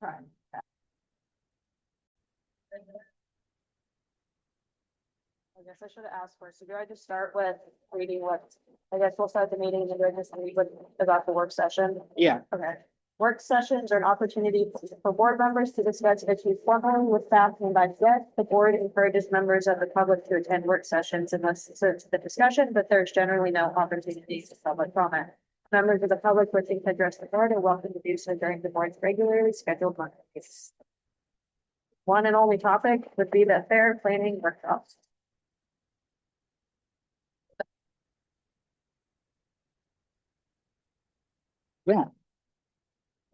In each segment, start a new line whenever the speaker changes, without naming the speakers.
Right. I guess I should have asked first. So do I just start with reading what, I guess we'll start the meeting and then just read what about the work session?
Yeah.
Okay. Work sessions are an opportunity for board members to discuss issues formally with staff and by guests. The board encourages members of the public to attend work sessions unless it's to the discussion, but there's generally no opportunities for public comment. Members of the public wishing to address the board are welcome to do so during the board's regularly scheduled Mondays. One and only topic would be the fair planning workshops.
Yeah.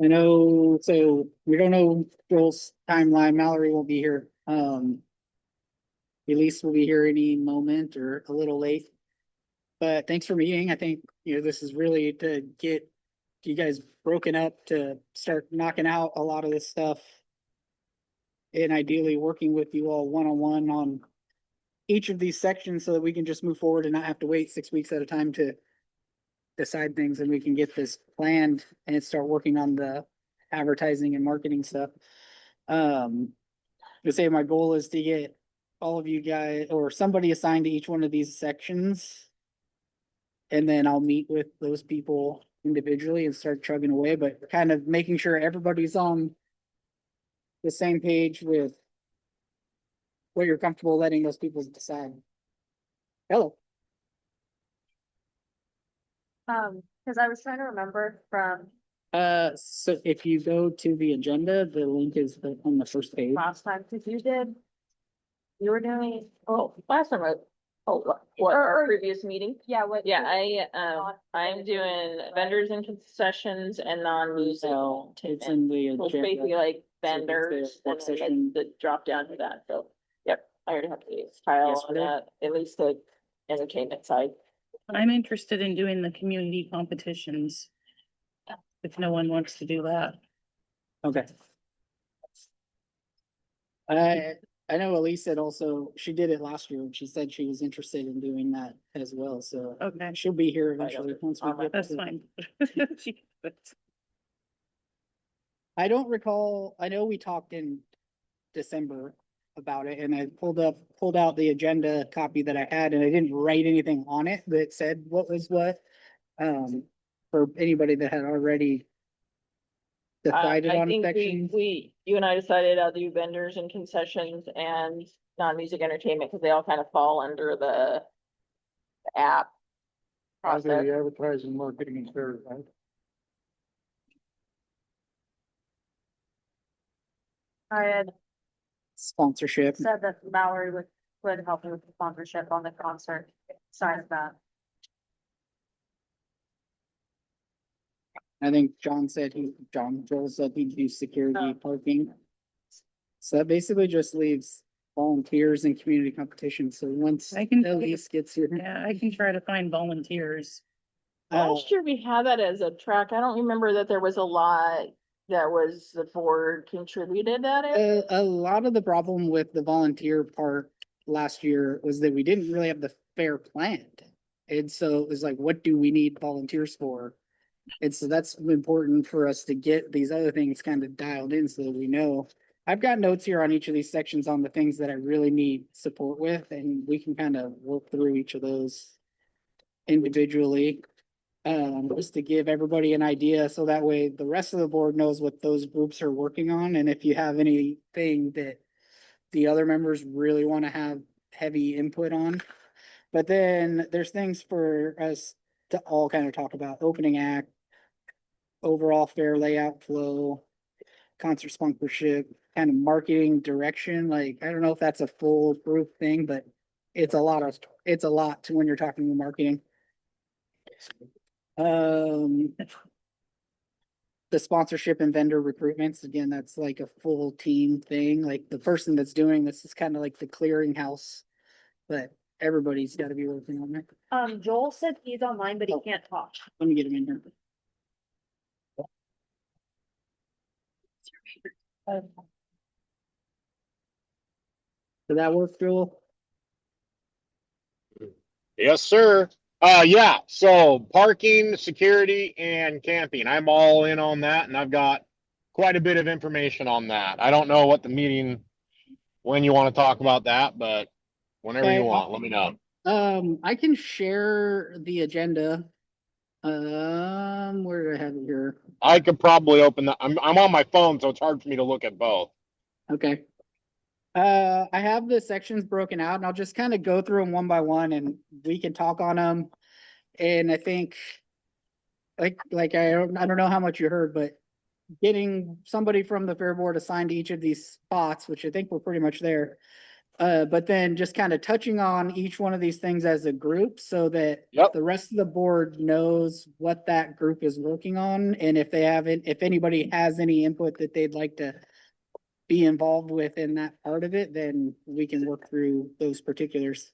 I know, so we don't know Joel's timeline. Mallory won't be here. Elise will be here any moment or a little late. But thanks for meeting. I think, this is really to get you guys broken up to start knocking out a lot of this stuff. And ideally working with you all one-on-one on each of these sections so that we can just move forward and not have to wait 6 weeks at a time to decide things, and we can get this planned and start working on the advertising and marketing stuff. To say my goal is to get all of you guys or somebody assigned to each one of these sections. And then I'll meet with those people individually and start chugging away, but kind of making sure everybody's on the same page with what you're comfortable letting those people decide. Hello.
Because I was trying to remember from
So if you go to the agenda, the link is on the first page.
last time, because you were doing,
Last time what, our previous meeting?
yeah, what?
Yeah, I'm doing vendors and concessions and non-music.
So it's in the
Well, it's basically
agenda.
like
So it's
vendors
the
and
work
then
session.
the drop down to that, so, yep, I already have to file
Yes,
on
ma'am.
that, at least the entertainment side.
I'm interested in doing the community competitions. If no one wants to do that.
Okay. I know Elise said also, she did it last year and she said she was interested in doing that as well, so
Okay,
she'll be here eventually once we get
that's
to-
fine.
I don't recall, I know we talked in December about it and I pulled out the agenda copy that I had and I didn't write anything on it that said what was what. For anybody that had already decided
I
on
think
sections.
you and I decided I'll do vendors and concessions and non-music entertainment, because they all kind of fall under the app process.
Advertising, marketing and fair, right?
I had
Sponsorship.
said that Mallory would help me with the sponsorship on the concert side of that.
I think Joel said he'd do security parking. So that basically just leaves volunteers and community competition. So once
I can-
Elise gets here.
Yeah, I can try to find volunteers.
Last year we had that as a track. I don't remember that there was a lot that was the board contributed at it.
A lot of the problem with the volunteer part last year was that we didn't really have the fair planned. And so it was like, what do we need volunteers for? And so that's important for us to get these other things kind of dialed in so that we know. I've got notes here on each of these sections on the things that I really need support with, and we can kind of work through each of those individually. Just to give everybody an idea, so that way the rest of the board knows what those groups are working on, and if you have anything that the other members really want to have heavy input on. But then there's things for us to all kind of talk about: opening act, overall fair layout flow, concert sponsorship, kind of marketing direction. Like, I don't know if that's a full group thing, but it's a lot to when you're talking about marketing. The sponsorship and vendor recruitments, again, that's like a full team thing. Like, the person that's doing this is kind of like the clearinghouse, but everybody's got to be working on it.
Joel said he's online, but he can't talk.
Let me get him in here. Did that work, Joel?
Yes, sir. Yeah, so parking, security and camping. I'm all in on that and I've got quite a bit of information on that. I don't know what the meeting, when you want to talk about that, but whenever you
Okay,
want, let me know.
I can share the agenda. Where do I have it here?
I could probably open that. I'm on my phone, so it's hard for me to look at both.
Okay. I have the sections broken out and I'll just kind of go through them one by one and we can talk on them. And I think I don't know how much you heard, but getting somebody from the fair board assigned to each of these spots, which I think we're pretty much there. But then just kind of touching on each one of these things as a group so that
Yep.
the rest of the board knows what that group is working on. And if they haven't, if anybody has any input that they'd like to be involved with in that part of it, then we can work through those particulars.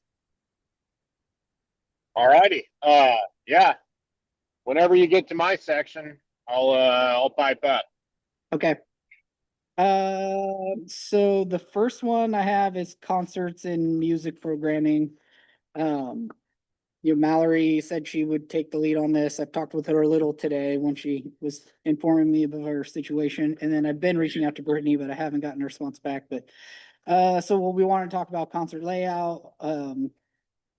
All righty. Yeah. Whenever you get to my section, I'll pipe up.
Okay. So the first one I have is concerts and music programming. Mallory said she would take the lead on this. I've talked with her a little today when she was informing me about her situation. And then I've been reaching out to Brittany, but I haven't gotten a response back. But so we want to talk about concert layout,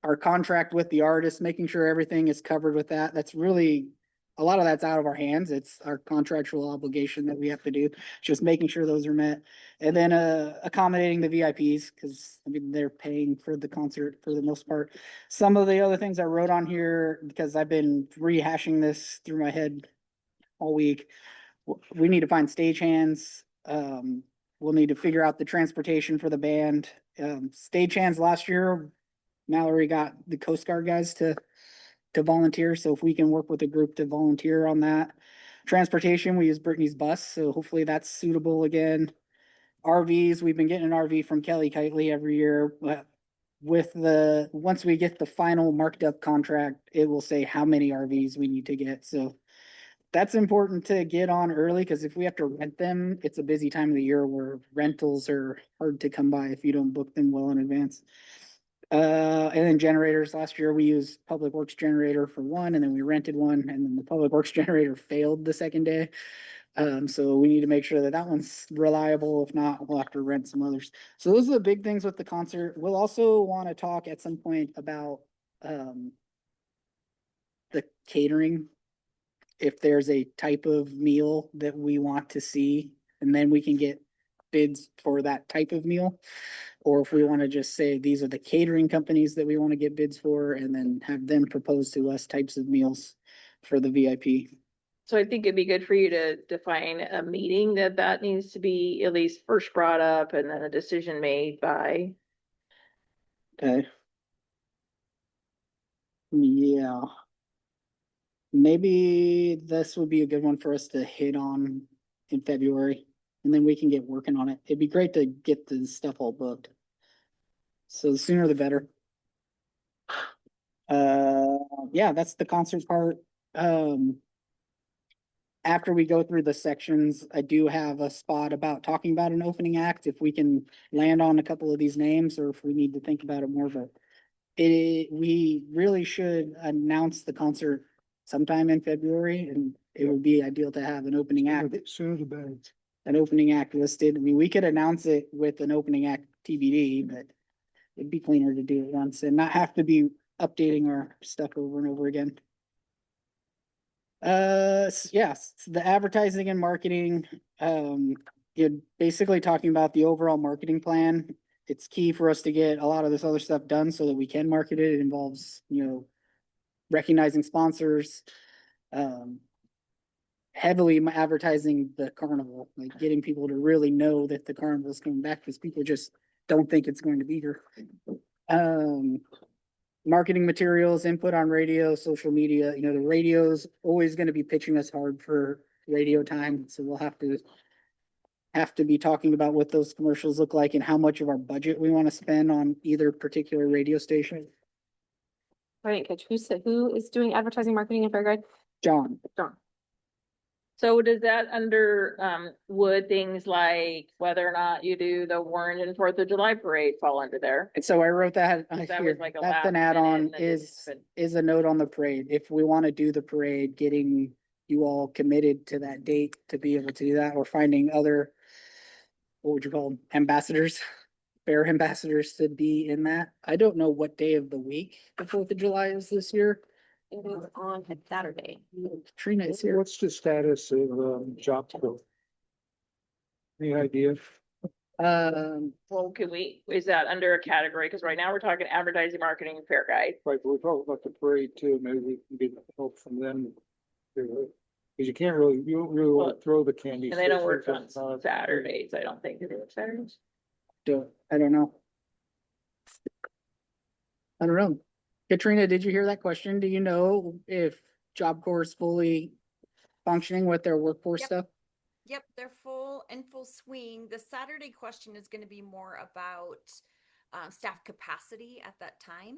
our contract with the artist, making sure everything is covered with that. That's really a lot of that's out of our hands. It's our contractual obligation that we have to do, just making sure those are met. And then accommodating the VIPs, because I mean they're paying for the concert for the most part. Some of the other things I wrote on here, because I've been rehashing this through my head all week. We need to find stagehands. We'll need to figure out the transportation for the band. Stagehands last year, Mallory got the Coast Guard guys to volunteer, so if we can work with a group to volunteer on that. Transportation, we use Brittany's bus, so hopefully that's suitable again. RVs, we've been getting an RV from Kelly Kitely every year, but once we get the final marked up contract, it will say how many RVs we need to get, so that's important to get on early, because if we have to rent them, it's a busy time of the year where rentals are hard to come by if you don't book them well in advance. And then generators, last year we used Public Works generator for one, and then we rented one, and then the Public Works generator failed the second day. So we need to make sure that that one's reliable. If not, we'll have to rent some others. So those are the big things with the concert. We'll also want to talk at some point about, the catering. If there's a type of meal that we want to see, and then we can get bids for that type of meal. Or if we want to just say, these are the catering companies that we want to get bids for, and then have them propose to us types of meals for the VIP.
So I think it'd be good for you to define a meeting that needs to be at least first brought up and then a decision made by.
Okay. Yeah. Maybe this would be a good one for us to hit on in February, and then we can get working on it. It'd be great to get the stuff all booked. So the sooner the better. Yeah, that's the concert part. After we go through the sections, I do have a spot about talking about an opening act, if we can land on a couple of these names, or if we need to think about it more, but we really should announce the concert sometime in February, and it would be ideal to have an opening act.
Sooner the better.
An opening act listed. I mean, we could announce it with an opening act TBD, but it'd be cleaner to do it once and not have to be updating our stuff over and over again. Yes, the advertising and marketing, you're basically talking about the overall marketing plan. It's key for us to get a lot of this other stuff done so that we can market it. It involves, recognizing sponsors, heavily advertising the carnival, like getting people to really know that the carnival is coming back, because people just don't think it's going to be here. Marketing materials, input on radio, social media, the radio's always going to be pitching us hard for radio time, so we'll have to be talking about what those commercials look like and how much of our budget we want to spend on either particular radio station.
I didn't catch who is doing advertising, marketing in Fairgrade?
John,
So does that would things like whether or not you do the Orange and 4th of July parade fall under there?
and so I wrote that
That
here.
was like a
That's
last
an
minute
add-on
and then
is a note on the parade. If we want to do the parade, getting you all committed to that date to be able to do that, or finding other, what would you call them, ambassadors, fair ambassadors to be in that. I don't know what day of the week the 4th of July is this year.
It is on a Saturday.
Trina is here.
What's the status of job growth? Any idea?
Well, is that under a category? Because right now we're talking advertising, marketing, and fair guide.
Right, but we're talking about the parade too, maybe we can get help from them. Because you can't really, you don't really want to throw the candy.
And they don't work
stickers
on
at,
Saturdays, I don't think. Do they work Saturdays?
I don't know. I don't know. Katrina, did you hear that question? Do you know if Job Corps is fully functioning with their workforce
Yep.
stuff?
Yep, they're in full swing. The Saturday question is going to be more about staff capacity at that time.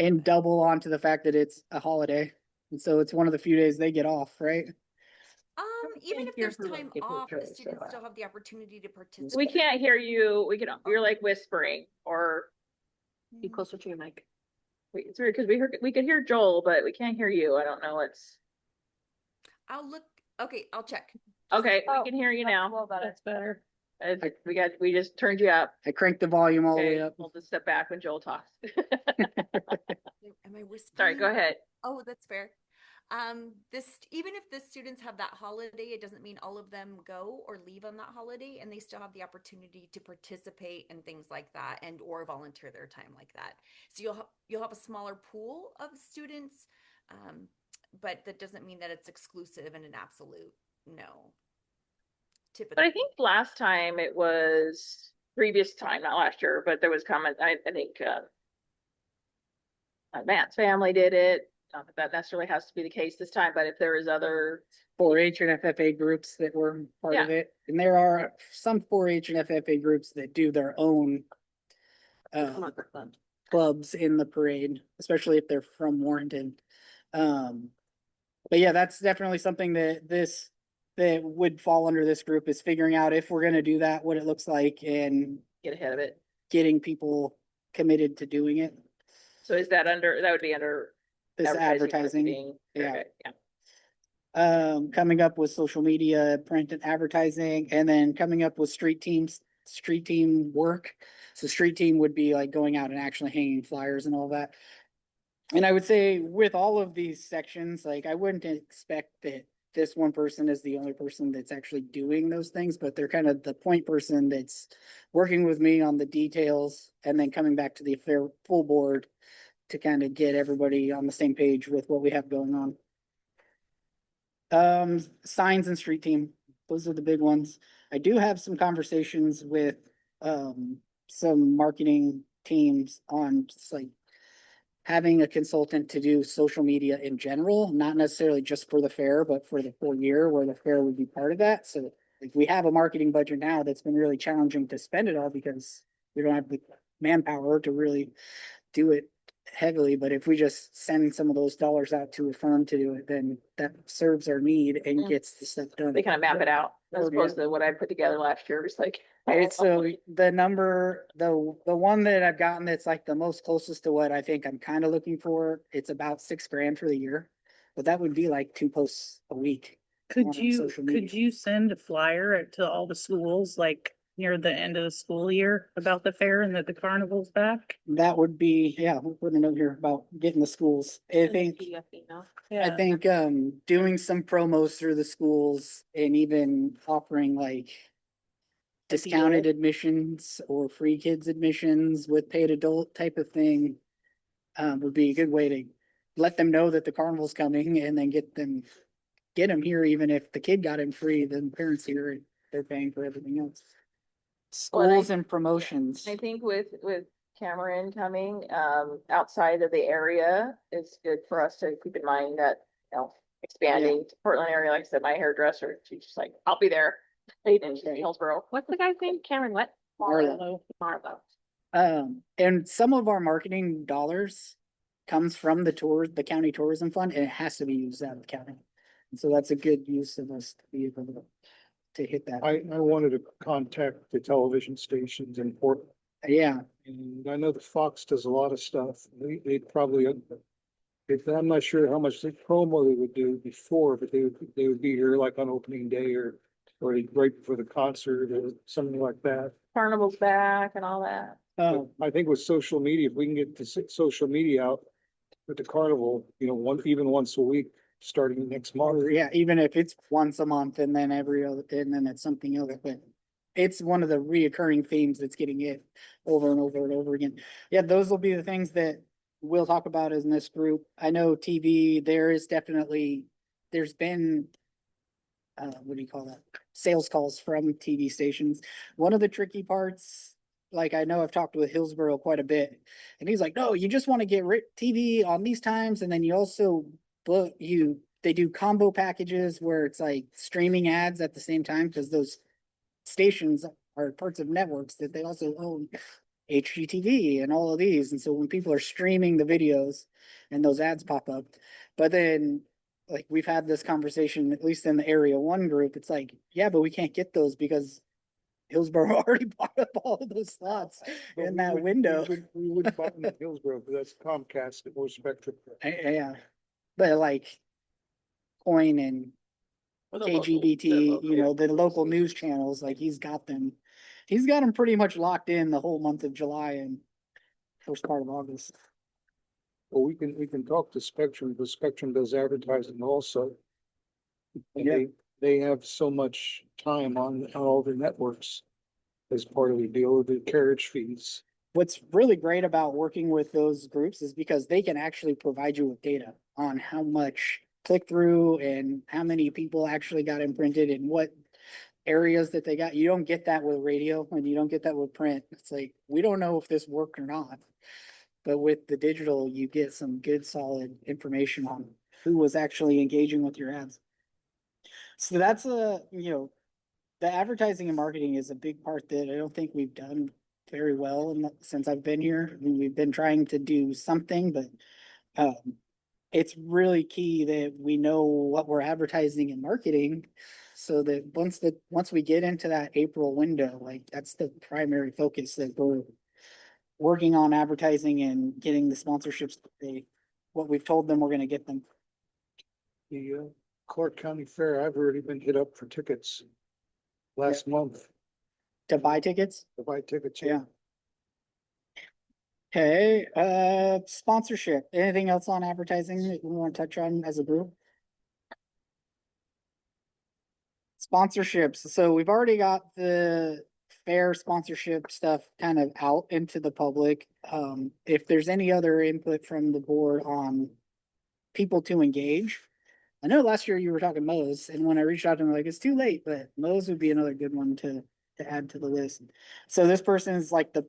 And double onto the fact that it's a holiday. And so it's one of the few days they get off, right?
Even if
hear
there's
from
time
people
off, the
too,
students
so-
still have the opportunity to participate.
We can't hear you. You're like whispering or,
Be closer to your mic.
it's weird because we could hear Joel, but we can't hear you. I don't know what's,
I'll look. Okay, I'll check.
okay,
Oh,
we can hear you now.
That's better.
We just turned you up.
I cranked the volume all the way
Okay,
up.
we'll just step back when Joel talks.
Am I whispering?
Sorry, go ahead.
Oh, that's fair. Even if the students have that holiday, it doesn't mean all of them go or leave on that holiday, and they still have the opportunity to participate in things like that and or volunteer their time like that. So you'll have a smaller pool of students, but that doesn't mean that it's exclusive and an absolute no.
But
Typically,
I think last time it was previous time, not last year, but there was comment, I think, Matt's family did it. Not that that necessarily has to be the case this time, but if there is other,
4-H and FFA groups that were part of it. And there are some 4-H and FFA groups that do their own clubs in the parade, especially if they're from Warrenton. But yeah, that's definitely something that would fall under this group, is figuring out if we're gonna do that, what it looks like, and
get ahead of it.
getting people committed to doing it.
So is that that would be under
This advertising,
marketing,
yeah.
okay, yeah.
Coming up with social media, print and advertising, and then coming up with street team work. So street team would be like going out and actually hanging flyers and all that. And I would say with all of these sections, like I wouldn't expect that this one person is the only person that's actually doing those things, but they're kind of the point person that's working with me on the details and then coming back to the full board to kind of get everybody on the same page with what we have going on. Signs and street team, those are the big ones. I do have some conversations with, some marketing teams on just like having a consultant to do social media in general, not necessarily just for the fair, but for the full year, where the fair would be part of that. So if we have a marketing budget now, that's been really challenging to spend it all because we don't have the manpower to really do it heavily. But if we just send some of those dollars out to a firm to do it, then that serves our need and
Yeah.
gets the stuff done.
They kind of map it out as
Yeah.
opposed to what I put together last year. It's like.
Right, so the number, the one that I've gotten that's like the most closest to what I think I'm kind of looking for, it's about $6,000 for the year. But that would be like 2 posts a week.
Could
on
you,
social media.
could you send a flyer to all the schools, like near the end of the school year about the fair and that the carnival's back?
That would be, yeah, we'll put a note here about getting the schools. I think, I think, doing some promos through the schools and even offering like discounted admissions or free kids admissions with paid adult type of thing, would be a good way to let them know that the carnival's coming and then get them here, even if the kid got in free, then parents here, they're paying for everything else.
Well, and I-
Schools and promotions.
I think with Cameron coming, outside of the area, it's good for us to keep in mind that, expanding to Portland area, like I said, my hairdresser, she's just like, I'll be there. In Hillsborough.
What's the guy's name? Cameron what?
Marlo.
Marlo.
And some of our marketing dollars comes from the county tourism fund, and it has to be used out of the county. And so that's a good use of us to be able to hit that.
I wanted to contact the television stations in Portland.
Yeah,
And I know the Fox does a lot of stuff. They'd probably I'm not sure how much the promo they would do before, but they would be here like on opening day or right before the concert or something like that.
Carnival's back and all that.
But I think with social media, if we can get the social media out with the carnival, even once a week, starting next month.
Or yeah, even if it's once a month and then every other, and then it's something else, but it's one of the reoccurring themes that's getting hit over and over and over again. Yeah, those will be the things that we'll talk about in this group. I know TV, there's been what do you call that? Sales calls from TV stations. One of the tricky parts, like I know I've talked with Hillsborough quite a bit, and he's like, no, you just want to get TV on these times, and then you also they do combo packages where it's like streaming ads at the same time, because those stations are parts of networks that they also own, HGTV and all of these. And so when people are streaming the videos and those ads pop up, but then like we've had this conversation, at least in the Area 1 group, it's like, yeah, but we can't get those because Hillsborough already bought up all of those slots
But
in
we
that
would-
window.
We wouldn't buy them in Hillsborough, but that's Comcast or Spectrum.
Yeah, but like Coin and KGBT, the local news channels, like he's got them pretty much locked in the whole month of July and first part of August.
Well, we can talk to Spectrum, but Spectrum does advertising also. And
Yeah.
they have so much time on all the networks as part of the deal with the carriage fees.
What's really great about working with those groups is because they can actually provide you with data on how much click through and how many people actually got imprinted and what areas that they got. You don't get that with radio and you don't get that with print. It's like, we don't know if this worked or not. But with the digital, you get some good solid information on who was actually engaging with your ads. So that's the advertising and marketing is a big part that I don't think we've done very well since I've been here. I mean, we've been trying to do something, but it's really key that we know what we're advertising and marketing, so that once we get into that April window, like that's the primary focus, that we're working on advertising and getting the sponsorships, what we've told them we're gonna get them.
The Clark County Fair, I've already been hit up for tickets last month
To buy tickets.
to buy tickets.
Yeah. Okay, sponsorship. Anything else on advertising that we want to touch on as a group? Sponsorships. So we've already got the fair sponsorship stuff kind of out into the public. If there's any other input from the board on people to engage. I know last year you were talking Moe's, and when I reached out to them, like, it's too late, but Moe's would be another good one to add to the list. So this person is like the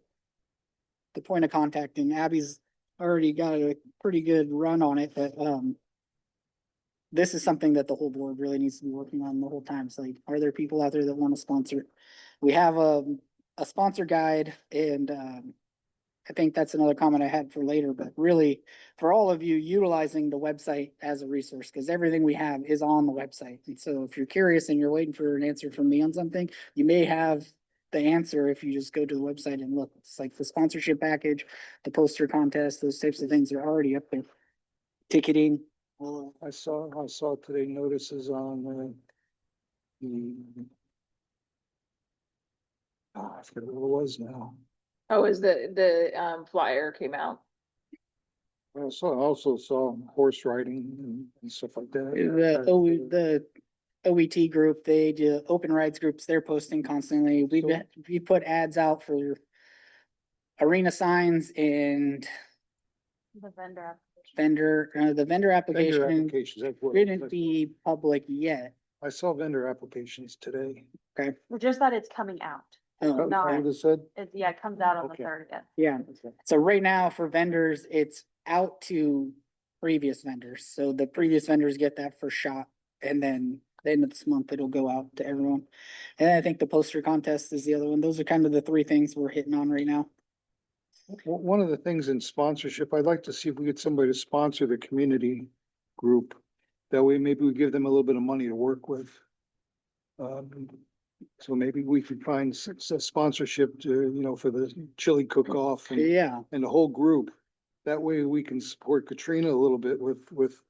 point of contact, and Abby's already got a pretty good run on it, but this is something that the whole board really needs to be working on the whole time. So like, are there people out there that want to sponsor? We have a sponsor guide, and I think that's another comment I had for later, but really for all of you utilizing the website as a resource, because everything we have is on the website. And so if you're curious and you're waiting for an answer from me on something, you may have the answer if you just go to the website and look. It's like the sponsorship package, the poster contest, those types of things are already up there. Ticketing.
I saw today notices on I forget what it was now.
Oh, is the flyer came out?
I also saw horse riding and stuff like that.
The OET group, they do open rides groups, they're posting constantly. We put ads out for arena signs and
The vendor.
the vendor
Vendor
application
applications. That's what
didn't be public yet.
I saw vendor applications today.
Okay.
Just that it's coming out.
Oh,
No.
What it said?
It comes out on the
Okay.
30th.
yeah. So right now for vendors, it's out to previous vendors. So the previous vendors get that first shot, and then the end of this month, it'll go out to everyone. And I think the poster contest is the other one. Those are kind of the three things we're hitting on right now.
One of the things in sponsorship, I'd like to see if we get somebody to sponsor the community group. That way, maybe we give them a little bit of money to work with. So maybe we could find a sponsorship to, for the chili cook-off and
Yeah,
the whole group. That way we can support Katrina a little bit with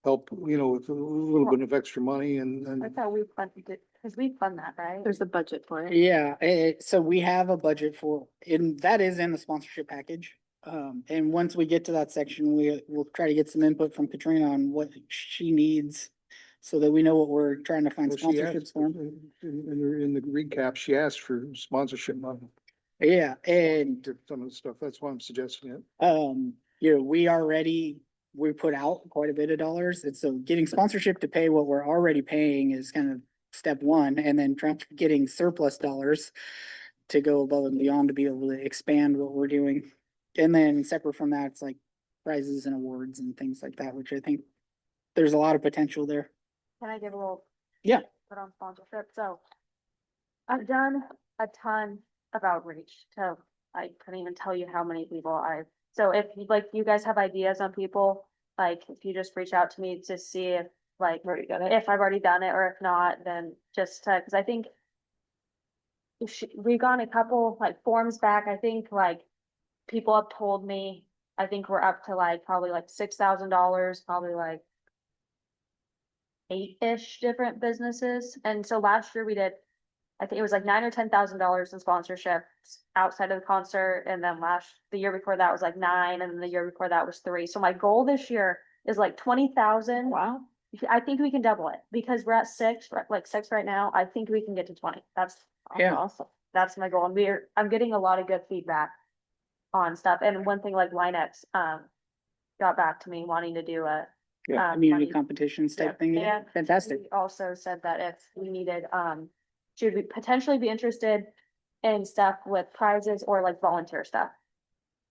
help, with a little bit of extra money
I
and
thought we funded it, because we fund that, right?
There's a budget for it.
Yeah, so we have a budget for, and that is in the sponsorship package. And once we get to that section, will try to get some input from Katrina on what she needs. So that we know what we're trying to find
well, she asked,
sponsorships for.
in the recap, she asked for sponsorship money.
Yeah, and
Did some of the stuff. That's why I'm suggesting it.
we put out quite a bit of dollars. And so getting sponsorship to pay what we're already paying is kind of step one, and then getting surplus dollars to go above and beyond to be able to expand what we're doing. And then separate from that, it's like prizes and awards and things like that, which I think there's a lot of potential there.
Can I give a little?
Yeah.
Put on sponsorship, so. I've done a ton of outreach to, I couldn't even tell you how many people so if you like, you guys have ideas on people, like, if you just reach out to me to see if, like, if I've already done it, or if not, then just to, cause I think. We got a couple like forms back, I think like, people have told me, I think we're up to like, probably like $6,000, probably like. 8-ish different businesses, and so last year we did, I think it was like $9,000 or $10,000 in sponsorships outside of the concert, and then the year before that was like 9, and then the year before that was 3. So my goal this year is like 20,000.
Wow.
I think we can double it, because we're at 6, like 6 right now. I think we can get to 20. That's
Yeah.
awesome. That's my goal, and I'm getting a lot of good feedback on stuff. And one thing like Linex, got back to me wanting to do a.
Community
money-
competitions type thing.
Yeah.
Fantastic.
He also said that if we needed, should we potentially be interested in stuff with prizes or like volunteer stuff?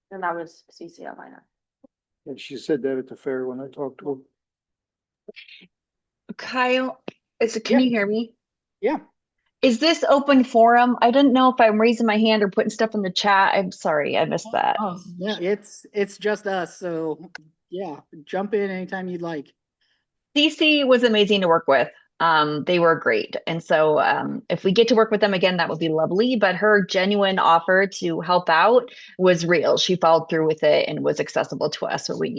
And that was CC Online.
And she said that at the fair when I talked to her.
Kyle, can
Yeah.
you hear me?
Yeah.
Is this open forum? I didn't know if I'm raising my hand or putting stuff in the chat. I'm sorry, I missed that.
Oh, yeah, it's just us, so yeah, jump in anytime you'd like.
CC was amazing to work with. They were great. And so if we get to work with them again, that would be lovely. But her genuine offer to help out was real. She followed through with it and was accessible to us when we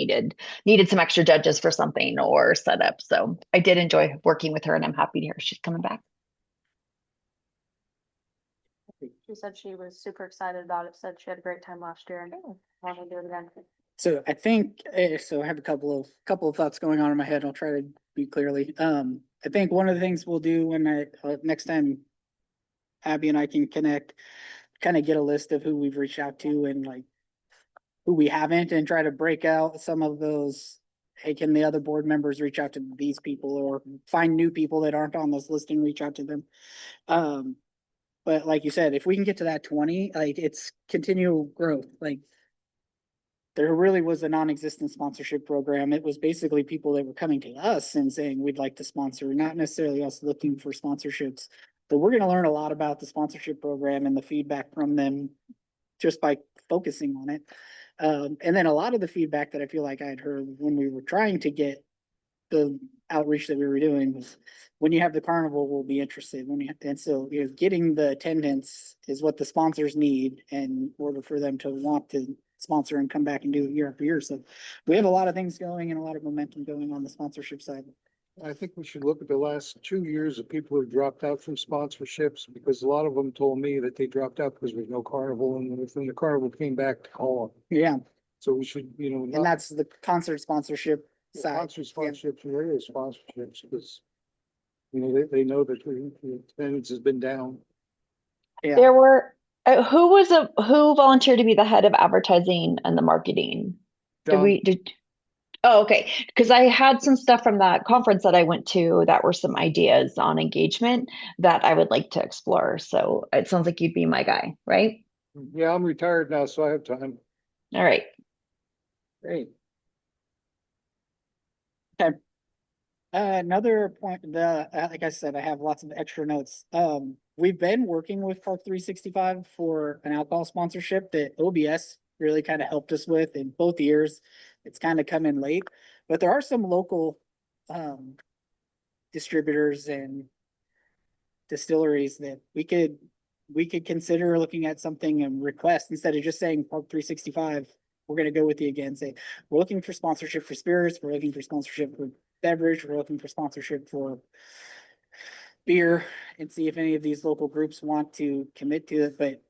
needed some extra judges for something or setup. So I did enjoy working with her, and I'm happy to hear she's coming back.
She said she was super excited about it, said she had a great time last year and wanted to do it again.
So I think, so I have a couple of thoughts going on in my head. I'll try to be clearly. I think one of the things we'll do when next time Abby and I can connect, kind of get a list of who we've reached out to and like who we haven't, and try to break out some of those. Hey, can the other board members reach out to these people, or find new people that aren't on this list and reach out to them? But like you said, if we can get to that 20, like it's continual growth, like. There really was a non-existent sponsorship program. It was basically people that were coming to us and saying, we'd like to sponsor, not necessarily us looking for sponsorships. But we're gonna learn a lot about the sponsorship program and the feedback from them just by focusing on it. And then a lot of the feedback that I feel like I had heard when we were trying to get the outreach that we were doing was, when you have the carnival, we'll be interested. And so, getting the attendance is what the sponsors need in order for them to want to sponsor and come back and do it year after year. So we have a lot of things going and a lot of momentum going on the sponsorship side.
I think we should look at the last 2 years of people who dropped out from sponsorships, because a lot of them told me that they dropped out because there was no carnival, and when the carnival came back to call them.
Yeah,
So we should,
and that's the concert sponsorship side.
sponsor sponsorships and radio sponsorships, because they know that the attendance has been down.
Yeah.
There were who volunteered to be the head of advertising and the marketing?
John,
Oh, okay. Because I had some stuff from that conference that I went to that were some ideas on engagement that I would like to explore. So it sounds like you'd be my guy, right?
yeah, I'm retired now, so I have time.
All right.
Great. Okay. Another point, like I said, I have lots of extra notes. We've been working with Park 365 for an alcohol sponsorship that OBS really kind of helped us with in both years. It's kind of come in late, but there are some local distributors and distilleries that we could consider looking at something and request, instead of just saying Park 365. we're gonna go with you again, say, we're looking for sponsorship for spirits, we're looking for sponsorship for beverage, we're looking for sponsorship for beer, and see if any of these local groups want to commit to it, but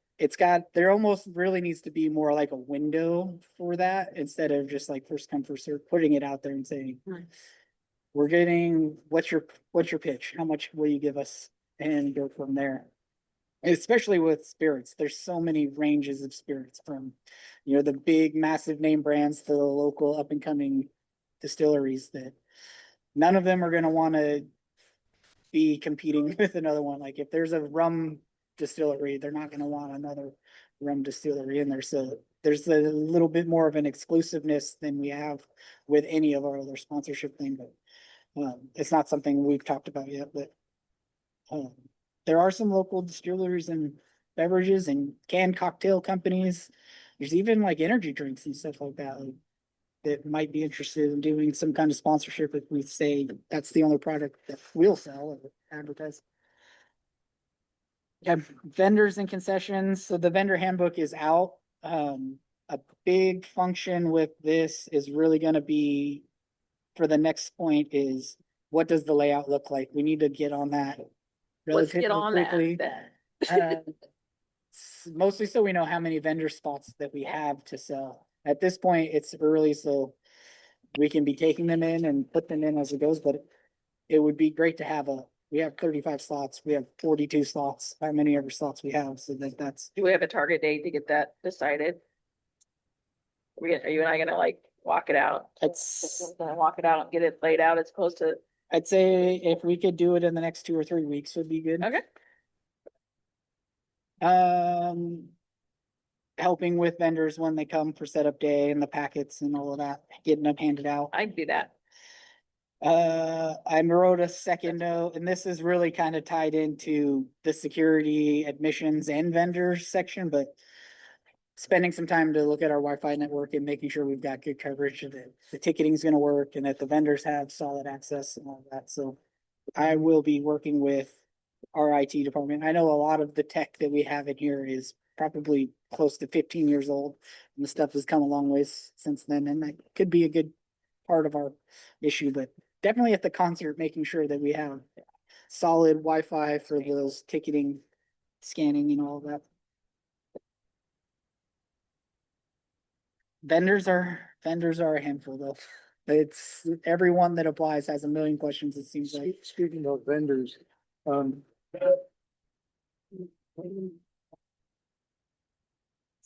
there almost really needs to be more like a window for that, instead of just like first come, first serve, putting it out there and saying, we're getting, what's your pitch? How much will you give us? And go from there. Especially with spirits, there's so many ranges of spirits, from, the big massive name brands to the local up and coming distilleries, that none of them are gonna wanna be competing with another one. Like if there's a rum distillery, they're not gonna want another rum distillery in there. So there's a little bit more of an exclusiveness than we have with any of our other sponsorship thing, but it's not something we've talked about yet, but there are some local distilleries and beverages and canned cocktail companies. There's even like energy drinks and stuff like that, that might be interested in doing some kind of sponsorship if we say that's the only product that we'll sell or advertise. Yeah, vendors and concessions. So the vendor handbook is out. A big function with this is really gonna be, for the next point, is what does the layout look like? We need to get on that
Let's get
relatively
on
quickly.
that.
Mostly so we know how many vendor spots that we have to sell. At this point, it's early, so we can be taking them in and put them in as it goes, but it would be great to have we have 35 slots, we have 42 slots, how many ever slots we have, so that's.
Do we have a target date to get that decided? Are you and I gonna like walk it out? Walk it out and get it laid out as opposed to,
I'd say if we could do it in the next 2 or 3 weeks would be good.
okay,
Helping with vendors when they come for setup day and the packets and all of that, getting them handed out.
I'd do that.
I wrote a second note, and this is really kind of tied into the security, admissions and vendors section, but spending some time to look at our Wi-Fi network and making sure we've got good coverage, that the ticketing is gonna work and that the vendors have solid access and all that. So I will be working with our IT department. I know a lot of the tech that we have in here is probably close to 15 years old, and the stuff has come a long ways since then, and that could be a good part of our issue, but definitely at the concert, making sure that we have solid Wi-Fi for those ticketing, scanning and all of that. Vendors are a handful though. It's everyone that applies has a million questions, it seems like.
Speaking of vendors,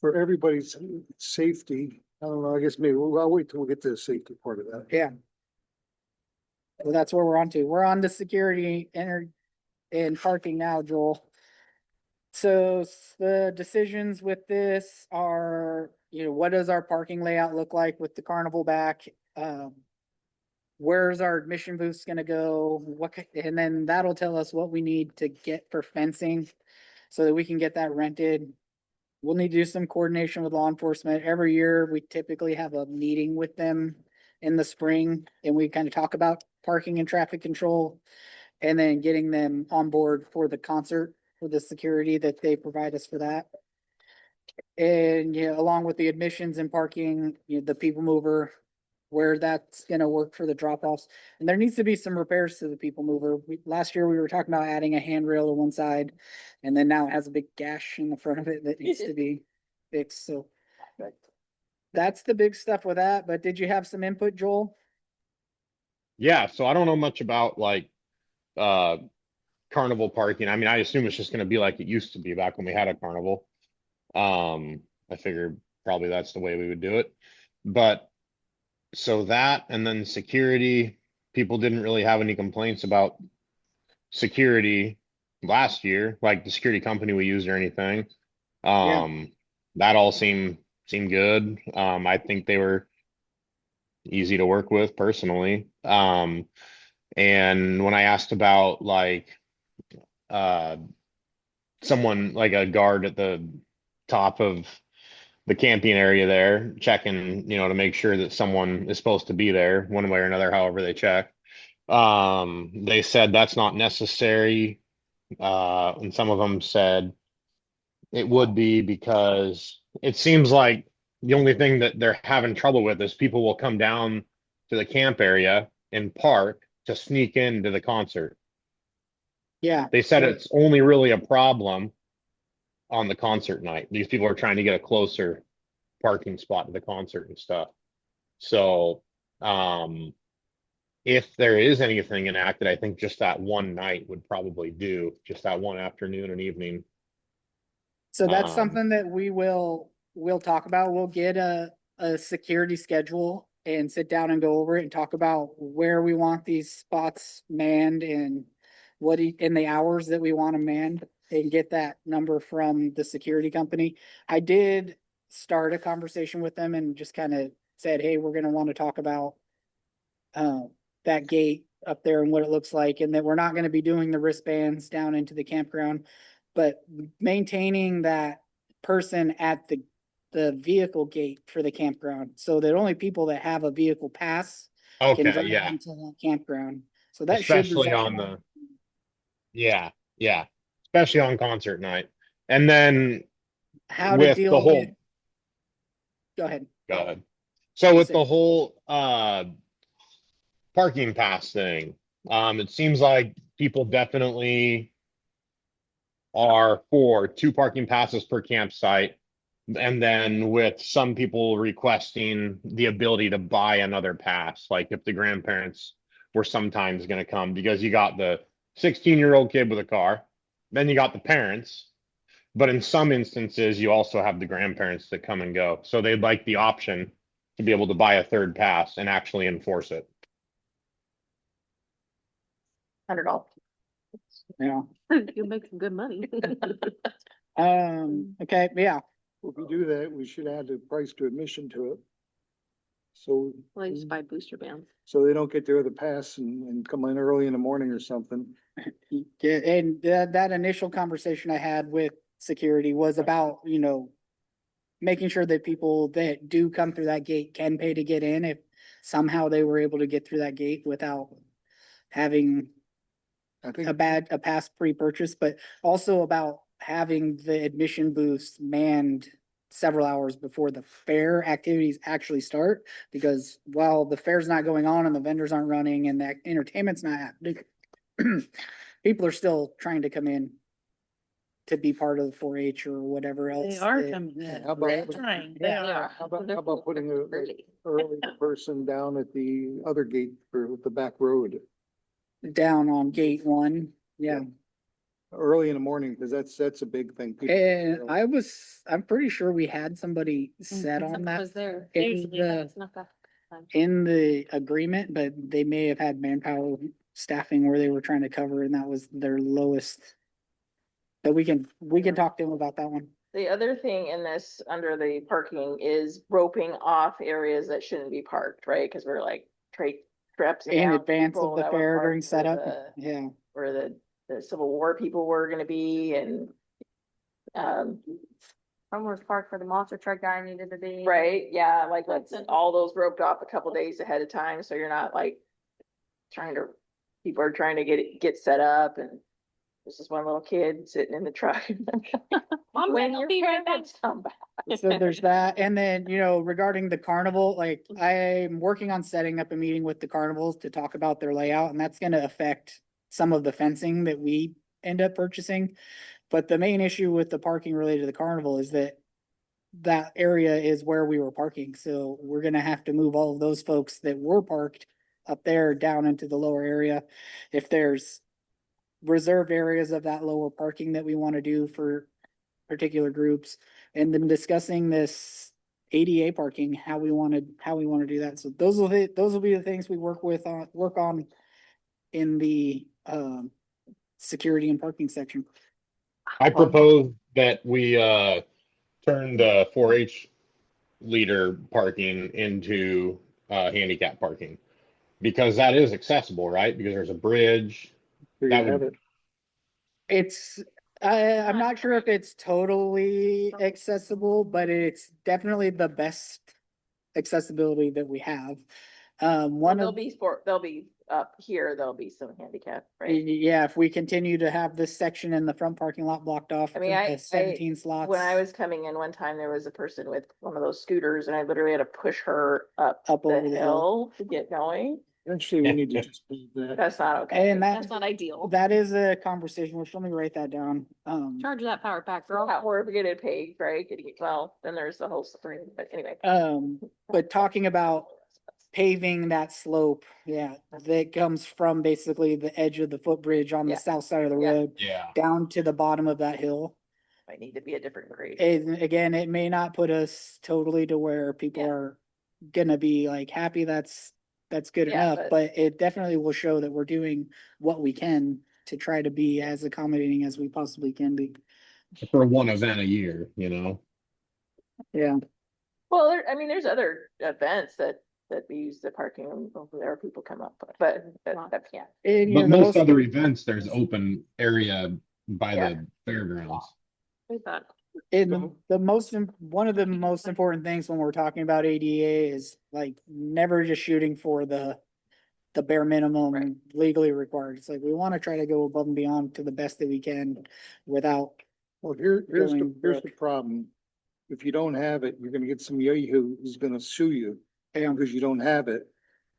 for everybody's safety, I don't know, I guess maybe I'll wait till we get to the safety part of that.
Yeah. Well, that's where we're on to. We're on to security and parking now, Joel. So the decisions with this are, what does our parking layout look like with the carnival back? Where's our admission booths gonna go? And then that'll tell us what we need to get for fencing so that we can get that rented. We'll need to do some coordination with law enforcement. Every year, we typically have a meeting with them in the spring, and we kind of talk about parking and traffic control, and then getting them on board for the concert, for the security that they provide us for that. And, along with the admissions and parking, the people mover, where that's gonna work for the drop-offs. And there needs to be some repairs to the people mover. Last year, we were talking about adding a handrail to one side, and then now it has a big gash in the front of it that needs to be fixed, so. That's the big stuff with that, but did you have some input, Joel?
Yeah, so I don't know much about like carnival parking. I mean, I assume it's just gonna be like it used to be back when we had a carnival. I figured probably that's the way we would do it. But so that, and then security, people didn't really have any complaints about security last year, like the security company we used or anything. That all seemed good. I think they were easy to work with personally. And when I asked about like someone like a guard at the top of the camping area there checking, to make sure that someone is supposed to be there one way or another, however they check. They said that's not necessary. And some of them said it would be, because it seems like The only thing that they're having trouble with is people will come down to the camp area and park to sneak into the concert.
Yeah,
They said it's only really a problem on the concert night. These people are trying to get a closer parking spot to the concert and stuff. So, if there is anything enacted, I think just that one night would probably do, just that one afternoon and evening.
so that's
Um,
something that we'll talk about. We'll get a security schedule and sit down and go over it and talk about where we want these spots manned and in the hours that we want them manned and get that number from the security company. I did start a conversation with them and just kind of said, hey, we're gonna want to talk about that gate up there and what it looks like, and that we're not gonna be doing the wristbands down into the campground, but maintaining that person at the vehicle gate for the campground, so that only people that have a vehicle pass can
okay,
drive
yeah,
into that campground. So that should
especially
resolve
on
that.
yeah, especially on concert night. And then
How to
with the
deal with,
whole,
go ahead.
go ahead. So
You
with
say-
the whole, parking pass thing, it seems like people definitely are for 2 parking passes per campsite. And then with some people requesting the ability to buy another pass, like if the grandparents were sometimes going to come, because you got the 16-year-old kid with a car, then you got the parents, but in some instances, you also have the grandparents that come and go. So they'd like the option to be able to buy a third pass and actually enforce it.
$100.
Yeah,
You make some good money.
okay, yeah,
If we do that, we should add the price to admission to it. So,
Well, you just buy booster bands.
so they don't get there with a pass and come in early in the morning or something.
yeah, and that initial conversation I had with security was about, making sure that people that do come through that gate can pay to get in if somehow they were able to get through that gate without having
I think,
a pass pre-purchase, but also about having the admission booths manned several hours before the fair activities actually start, because while the fair's not going on and the vendors aren't running and the entertainment's not happening, people are still trying to come in to be part of the 4-H or whatever else.
They are
that-
coming in.
how about,
They're trying. They
Yeah.
are.
how about putting a
Early.
early person down at the other gate for the back road?
Down on gate 1, yeah.
Early in the morning, because that's a big thing. People,
And I'm pretty sure we had somebody set on
Someone
that
was there.
in
Usually
the,
It's not that time.
in the agreement, but they may have had manpower staffing where they were trying to cover and that was their lowest. But we can talk to them about that one.
The other thing in this, under the parking, is roping off areas that shouldn't be parked, right? Because we're like traps.
In advance of the fair during setup, yeah.
Where the Civil War people were gonna be and,
Farmers Park for the monster truck guy needed to be.
right, yeah, like let's all those roped off a couple days ahead of time, so you're not like people are trying to get set up and this is one little kid sitting in the truck. When your parents come back.
So there's that, and then, regarding the carnival, like, I'm working on setting up a meeting with the carnivals to talk about their layout, and that's gonna affect some of the fencing that we end up purchasing. But the main issue with the parking related to the carnival is that area is where we were parking, so we're gonna have to move all of those folks that were parked up there down into the lower area. If there's reserved areas of that lower parking that we wanna do for particular groups, and then discussing this ADA parking, how we wanna do that. So those will be the things we work on in the security and parking section.
I propose that we turn the 4-H leader parking into handicap parking. Because that is accessible, right? Because there's a bridge.
there
That
you have
would-
it.
I'm not sure if it's totally accessible, but it's definitely the best accessibility that we have. One
There'll
of,
be up here, there'll be some handicap, right?
Yeah, if we continue to have this section in the front parking lot blocked off,
I mean,
the 17 slots.
When I was coming in one time, there was a person with one of those scooters and I literally had to push her up
Up
the
over the
hill to get going.
Eventually, we need to just do that.
That's not okay.
And
That's not ideal.
that is a conversation, which let me write that down.
Charge that power pack, girl.
Or we get it paid, right? Well, then there's the whole spring, but anyway.
But talking about paving that slope, yeah, that comes from basically the edge of the footbridge on the
Yeah.
south side of the
Yeah.
road
Yeah.
down to the bottom of that hill.
Might need to be a different grade.
And again, it may not put us totally to where people
Yeah.
are gonna be like happy that's good
Yeah,
enough, but it definitely will show that we're doing what we can to try to be as accommodating as we possibly can be.
For one event a year, you know?
Yeah.
Well, I mean, there's other events that we use the parking over there, people come up, but that can't.
And, you
But
know,
most
those-
other events, there's open area by
Yeah.
the fairgrounds.
And one of the most important things when we're talking about ADA is like never just shooting for the bare minimum
Right.
legally required. It's like, we want to try to go above and beyond to the best that we can without,
Well, here's
Going
the problem. If you don't have it, you're gonna get some yahoo who's gonna sue you because you don't have it.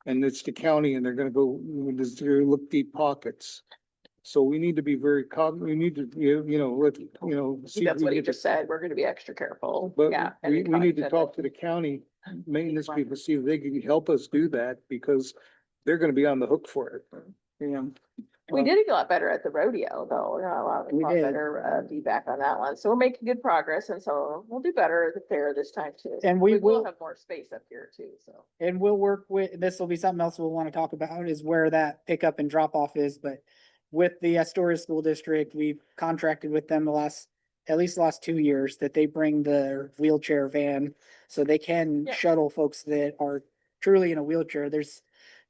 And it's the county and they're gonna go, they're gonna look deep pockets. So we need to be very we need to, let, see if
That's
we
what he
get
just said. We're gonna be extra careful.
But
Yeah. and
we
the
need to
county
talk
said
to the county maintenance people, see if they can help us do that because they're gonna be on the hook for it.
you know.
that. We did a lot better at the rodeo, though. We got a lot
We did.
better feedback on that one. So we're making good progress, and so we'll do better at the fair this time too.
And we
will
will-
have more space up here too, so.
And we'll work with, this will be something else we'll want to talk about is where that pickup and drop off is, but with the Astoria School District, we've contracted with them at least the last 2 years that they bring the wheelchair van so they can
Yeah.
shuttle folks that are truly in a wheelchair. There's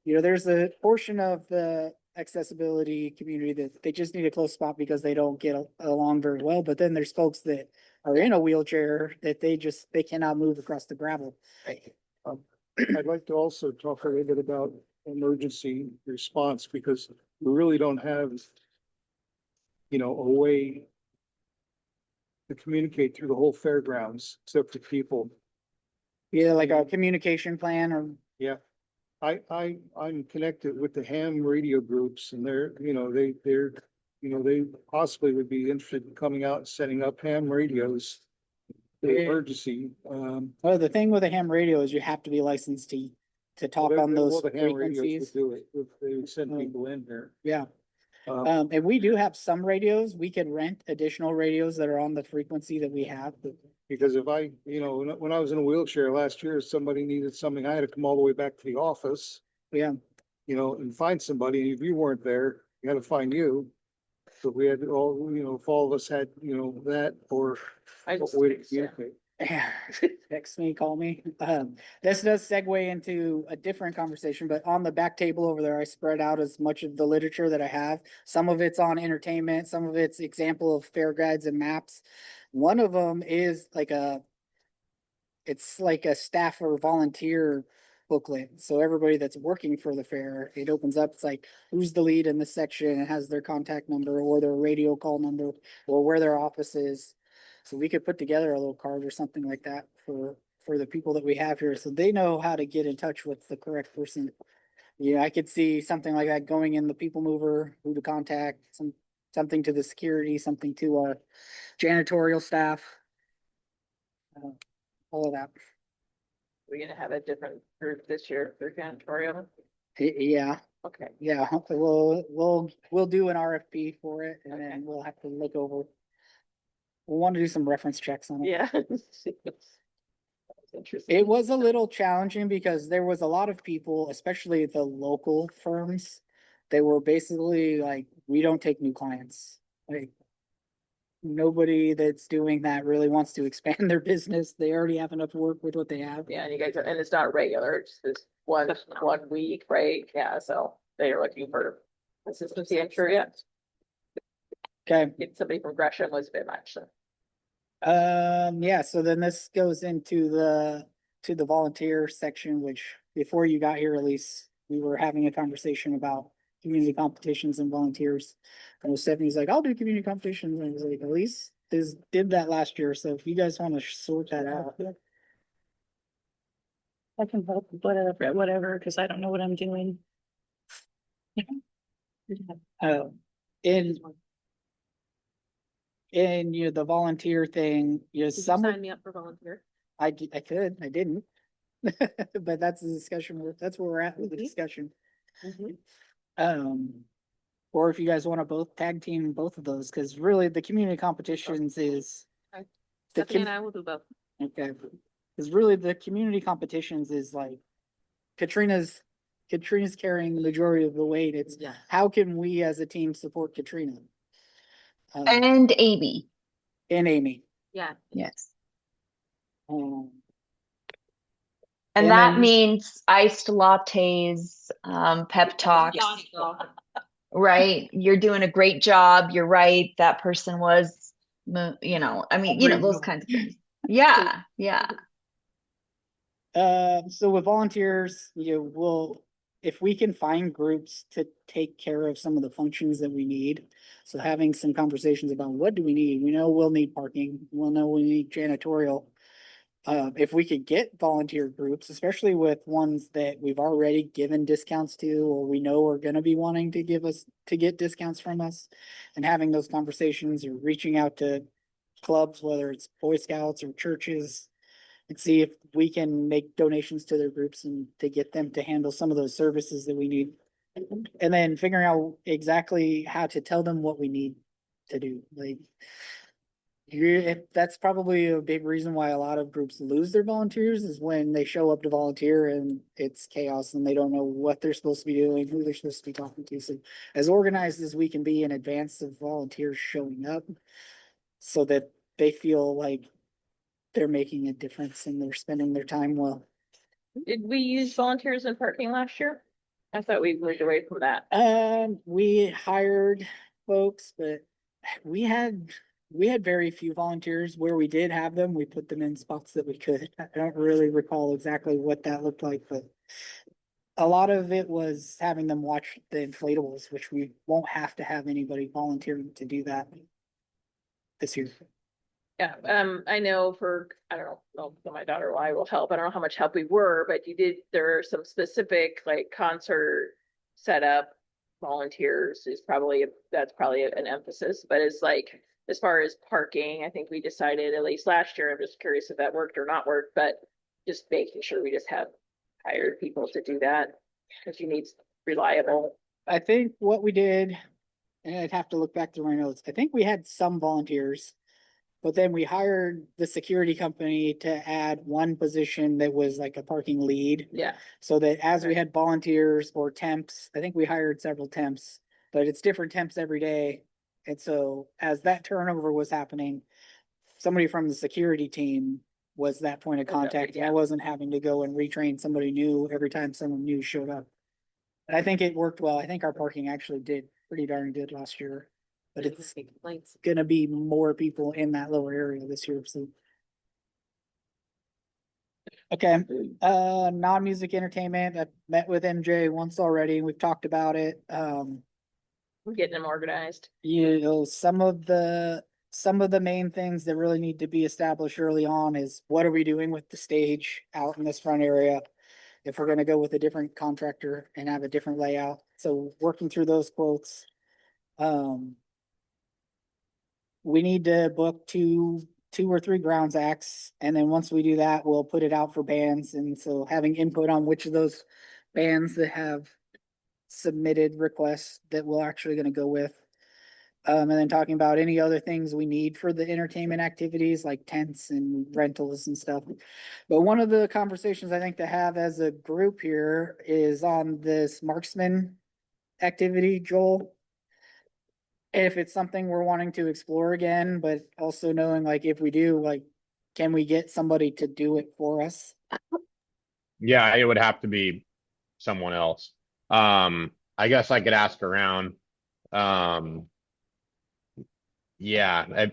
a portion of the accessibility community that they just need a close spot because they don't get along very well. But then there's folks that are in a wheelchair that they cannot move across the gravel.
I'd like to also talk a little bit about emergency response because we really don't have, a way to communicate through the whole fairgrounds except for people.
Yeah, like a communication plan or,
Yeah. I'm connected with the ham radio groups and they possibly would be interested in coming out and setting up ham radios. For
Yeah.
emergency,
well, the thing with a ham radio is you have to be licensed to talk on those
the ham radios would
frequencies.
do it if they would send
Um,
people in here.
Yeah,
Um,
and we do have some radios. We could rent additional radios that are on the frequency that we have, but
Because if when I was in a wheelchair last year, somebody needed something, I had to come all the way back to the office,
yeah.
and find somebody, and if you weren't there, you had to find you. So we had all, if all of us had, that or
I
a
just
way to
fixed it.
communicate.
Text me, call me. This does segue into a different conversation, but on the back table over there, I spread out as much of the literature that I have. Some of it's on entertainment, some of it's example of fair guides and maps. One of them is it's like a staff or volunteer booklet. So everybody that's working for the fair, it opens up, it's like, who's the lead in this section? It has their contact number or their radio call number or where their office is. So we could put together a little card or something like that for the people that we have here, so they know how to get in touch with the correct person. Yeah, I could see something like that going in the people mover, who to contact, something to the security, something to janitorial staff. All of that.
We're gonna have a different group this year for janitorial.
Yeah,
Okay.
yeah, we'll do an RFP for it and
Okay.
then we'll have to look over. We'll want to do some reference checks on it.
Yeah. Interesting.
It was a little challenging because there was a lot of people, especially the local firms. They were basically like, we don't take new clients. Like, nobody that's doing that really wants to expand their business. They already have enough work with what they have.
Yeah, and you guys are, and it's not regular, it's this one week, right? Yeah, so they are looking for consistency, I'm sure, yeah.
Okay,
Get somebody from Gresham was a bit much, so.
yeah, so then this goes into the volunteer section, which before you got here, at least, we were having a conversation about community competitions and volunteers. And Stephanie's like, I'll do community competitions, and I was like, Elise did that last year, so if you guys want to sort that out.
I can help, whatever, because I don't know what I'm doing.
In you know, the volunteer thing, you know,
Did you
some,
sign me up for volunteer?
I could, I didn't. But that's the discussion, that's where we're at with the discussion. Or if you guys want to both tag team both of those, because really the community competitions is.
Okay.
the
Stephanie
com-
and I will do both.
Okay, because really the community competitions is like Katrina's carrying the majority of the weight. It's
Yeah.
how can we as a team support Katrina?
And Amy.
And Amy.
Yeah.
Yes.
Um,
And
And
that
then-
means iced lattes, pep talks, right? You're doing a great job. You're right. That person was, you know, I mean, you know, those kinds of things. Yeah, yeah.
So with volunteers, you know, if we can find groups to take care of some of the functions that we need. So having some conversations about what do we need? We know we'll need parking. We'll know we need janitorial. If we could get volunteer groups, especially with ones that we've already given discounts to, or we know are gonna be wanting to get discounts from us. And having those conversations or reaching out to clubs, whether it's Boy Scouts or churches. And see if we can make donations to their groups and to get them to handle some of those services that we need. And then figuring out exactly how to tell them what we need to do, like. That's probably a big reason why a lot of groups lose their volunteers is when they show up to volunteer and it's chaos and they don't know what they're supposed to be doing, who they're supposed to be talking to. So as organized as we can be in advance of volunteers showing up, so that they feel like they're making a difference and they're spending their time well.
Did we use volunteers in parking last year? I thought we moved away from that.
We hired folks, but we had very few volunteers. Where we did have them, we put them in spots that we could. I don't really recall exactly what that looked like, but a lot of it was having them watch the inflatables, which we won't have to have anybody volunteering to do that this year.
Yeah, I know I don't know, my daughter or I will help. I don't know how much help we were, but there are some specific like concert setup volunteers that's probably an emphasis, but it's like, as far as parking, I think we decided at least last year, I'm just curious if that worked or not worked, but just making sure we just have hired people to do that, because you need reliable.
I think what we did, and I'd have to look back through my notes, I think we had some volunteers. But then we hired the security company to add one position that was like a parking lead.
Yeah.
So that as we
Okay.
had volunteers or temps, I think we hired several temps, but it's different temps every day. And so as that turnover was happening, somebody from the security team was that point of contact. And I wasn't having to go and retrain somebody new every time someone new showed up. And I think it worked well. I think our parking actually did pretty darn good last year. But it's gonna be more people in that lower area this year, so. Okay, non-music entertainment, I've met with MJ once already, we've talked about it,
We're getting them organized.
you know, some of the main things that really need to be established early on is what are we doing with the stage out in this front area? If we're gonna go with a different contractor and have a different layout, so working through those quotes. We need to book two or three grounds acts, and then once we do that, we'll put it out for bands, and so having input on which of those bands that have submitted requests that we're actually gonna go with. And then talking about any other things we need for the entertainment activities like tents and rentals and stuff. But one of the conversations I think to have as a group here is on this marksman activity, Joel. If it's something we're wanting to explore again, but also knowing like if we do, like, can we get somebody to do it for us?
Yeah, it would have to be someone else. I guess I could ask around. Yeah,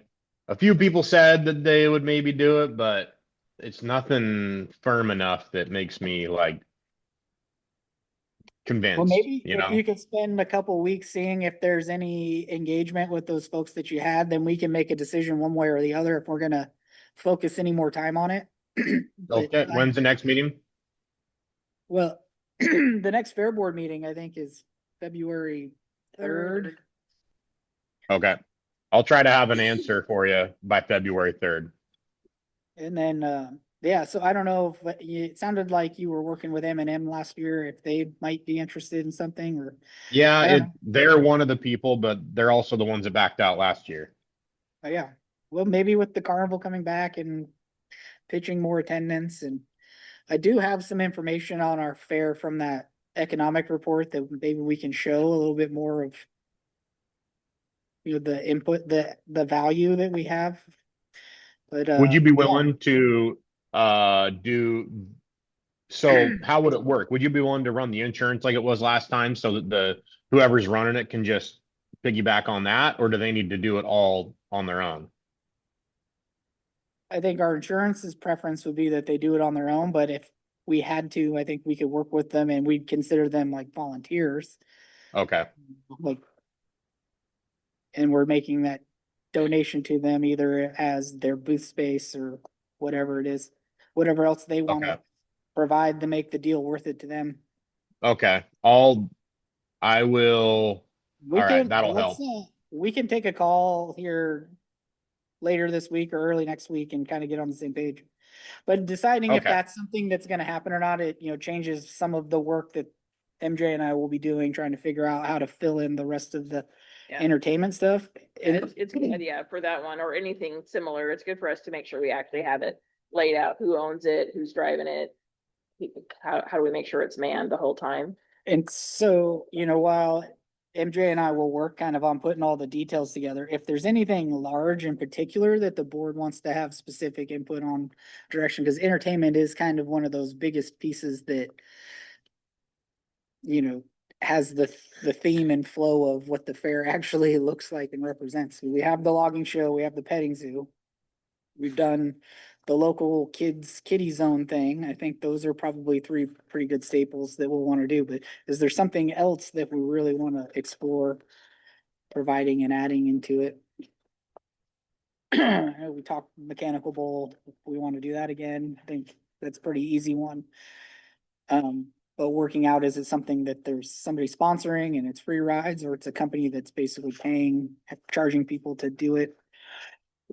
a few people said that they would maybe do it, but it's nothing firm enough that makes me like convinced,
maybe
you
if
know?
you could spend a couple weeks seeing if there's any engagement with those folks that you had, then we can make a decision one way or the other if we're gonna focus any more time on it. But
Okay, when's the next meeting?
well, the next Fair Board meeting, I think, is February 3rd.
Okay. I'll try to have an answer for you by February 3rd.
And then, yeah, so I don't know if it sounded like you were working with M&M last year, if they might be interested in something or.
Yeah,
I don't know.
they're one of the people, but they're also the ones that backed out last year.
Yeah, well, maybe with the carnival coming back and pitching more attendance, and I do have some information on our fair from that economic report that maybe we can show a little bit more of, you know, the input, the value that we have. But
Would you be
yeah.
willing to do, so how would it work? Would you be willing to run the insurance like it was last time so that whoever's running it can just piggyback on that, or do they need to do it all on their own?
I think our insurance's preference would be that they do it on their own, but if we had to, I think we could work with them and we'd consider them like volunteers,
Okay,
like. And we're making that donation to them either as their booth space or whatever it is, whatever else they
okay,
wanna provide to make the deal worth it to them.
okay. I will,
We
all right,
can,
that'll
let's,
help.
we can take a call here later this week or early next week and kind of get on the same page. But deciding if
Okay,
that's something that's gonna happen or not, it, you know, changes some of the work that MJ and I will be doing, trying to figure out how to fill in the rest of the
Yeah.
entertainment stuff. And
It's a good idea for that one or anything similar. It's good for us to make sure we actually have it laid out, who owns it, who's driving it. How do we make sure it's manned the whole time?
And so, you know, while MJ and I will work kind of on putting all the details together, if there's anything large in particular that the board wants to have specific input on direction, because entertainment is kind of one of those biggest pieces that, you know, has the theme and flow of what the fair actually looks like and represents. We have the logging show, we have the petting zoo. We've done the local kiddie zone thing. I think those are probably three pretty good staples that we'll want to do, but is there something else that we really want to explore providing and adding into it? We talked mechanical bowl, if we want to do that again, I think that's a pretty easy one. But working out, is it something that there's somebody sponsoring and it's free rides, or it's a company that's basically charging people to do it?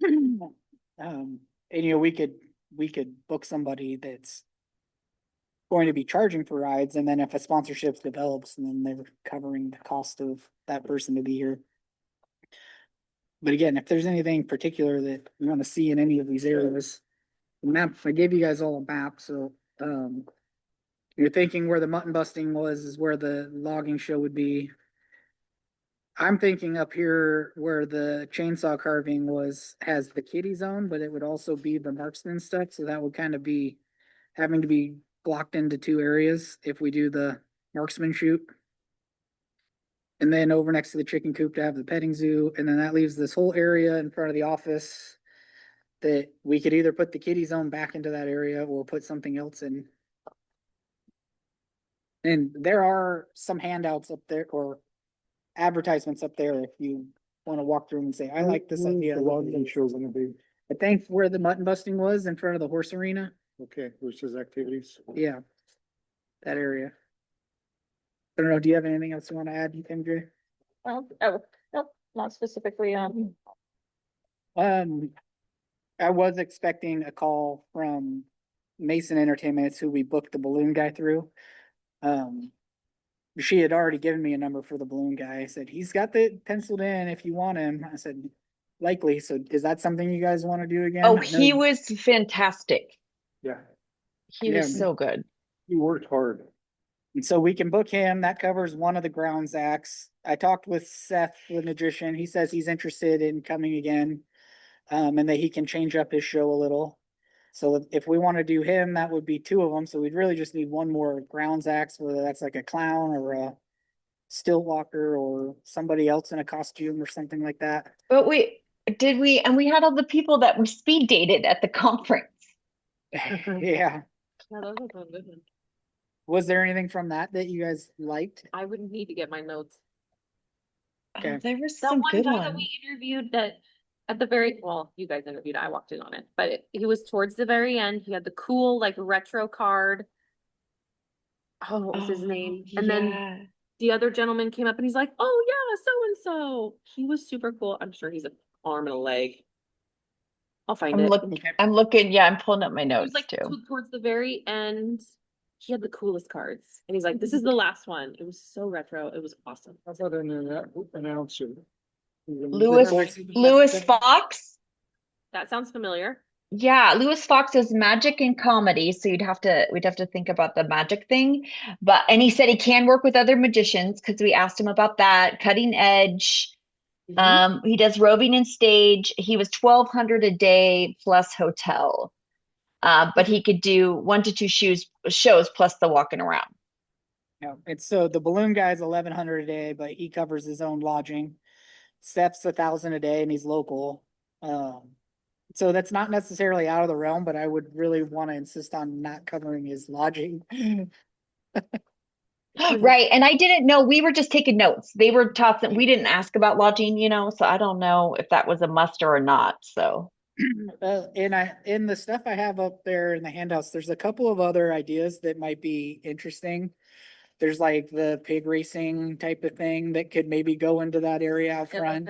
And you know, we could book somebody that's going to be charging for rides, and then if a sponsorship develops, then they're covering the cost of that person to be here. But again, if there's anything particular that you want to see in any of these areas, the map, I gave you guys all a map, so you're thinking where the mutton busting was is where the logging show would be. I'm thinking up here where the chainsaw carving has the kiddie zone, but it would also be the marksman stuff, so that would kind of be having to be blocked into two areas if we do the marksman shoot. And then over next to the chicken coop to have the petting zoo, and then that leaves this whole area in front of the office that we could either put the kiddie zone back into that area or put something else in. And there are some handouts up there or advertisements up there if you want to walk through and say, I like this idea.
The logging show gonna be,
I think where the mutton busting was in front of the horse arena.
okay, versus activities.
Yeah. That area. I don't know, do you have anything else you want to add, MJ?
Well, nope, not specifically,
I was expecting a call from Mason Entertainment, who we booked the balloon guy through. She had already given me a number for the balloon guy. I said, he's got the penciled in if you want him. I said, likely. So is that something you guys want to do again?
Oh,
I know
he was fantastic.
Yeah,
He
Yeah.
was so good.
he worked hard.
And so we can book him. That covers one of the grounds acts. I talked with Seth, the magician. He says he's interested in coming again. And that he can change up his show a little. So if we want to do him, that would be two of them. So we'd really just need one more grounds act, whether that's like a clown or a still walker or somebody else in a costume or something like that.
But we had all the people that we speed dated at the conference.
Yeah.
No, those are good.
Was there anything from that that you guys liked?
I wouldn't need to get my notes.
Okay.
Oh, there were
That
some
one
good
guy
ones.
that we interviewed that at the very, well, you guys interviewed, I walked in on it, but he was towards the very end. He had the cool like retro card. Oh, what was his name? And then
Yeah.
the other gentleman came up and he's like, oh yeah, so and so. He was super cool. I'm sure he's an arm and a leg. I'll find it.
I'm looking, yeah, I'm pulling up my
He
notes
was like
too.
towards the very end. He had the coolest cards. And he's like, this is the last one. It was so retro. It was awesome.
How about an announcer?
Lewis Fox?
That sounds familiar.
Yeah, Lewis Fox is magic and comedy, so we'd have to think about the magic thing. And he said he can work with other magicians because we asked him about that. Cutting Edge. He does roving and stage. He was 1,200 a day plus hotel. But he could do 1 to 2 shows plus the walking around.
Yeah, it's so the balloon guy's 1,100 a day, but he covers his own lodging. Steph's 1,000 a day and he's local. So that's not necessarily out of the realm, but I would really want to insist on not covering his lodging.
Right. And I didn't know, we were just taking notes. They were tossing, we didn't ask about lodging, so I don't know if that was a must or not. So
In the stuff I have up there in the handouts, there's a couple of other ideas that might be interesting. There's like the pig racing type of thing that could maybe go into that area out front.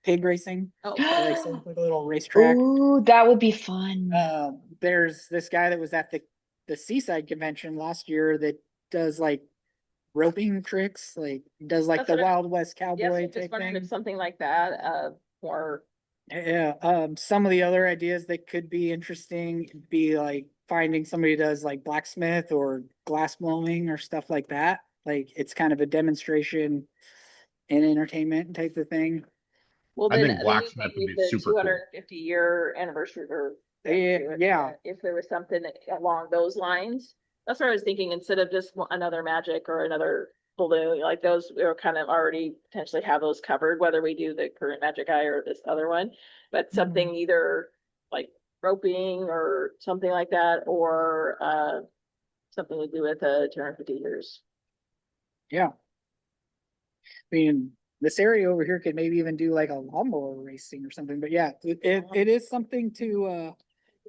Pig racing,
Oh,
like some like a little racetrack.
ooh, that would be fun.
There's this guy that was at the Seaside Convention last year that does like roping tricks, like does like
That's
the
what I-
Wild West
Yes,
cowboy
I'm just
type
wondering
thing.
if something like that, or
Yeah, some of the other ideas that could be interesting would be like finding somebody who does like blacksmith or glass blowing or stuff like that. Like it's kind of a demonstration and entertainment type of thing.
well,
I
then.
think blacksmith would be
The
super cool.
250-year anniversary or.
Yeah.
If there was something along those lines, that's what I was thinking, instead of just another magic or another balloon, like those, we were kind of already potentially have those covered, whether we do the current magic guy or this other one. But something either like roping or something like that, or something to do with 250 years.
Yeah. I mean, this area over here could maybe even do like a lawnmower racing or something, but yeah, it is something to,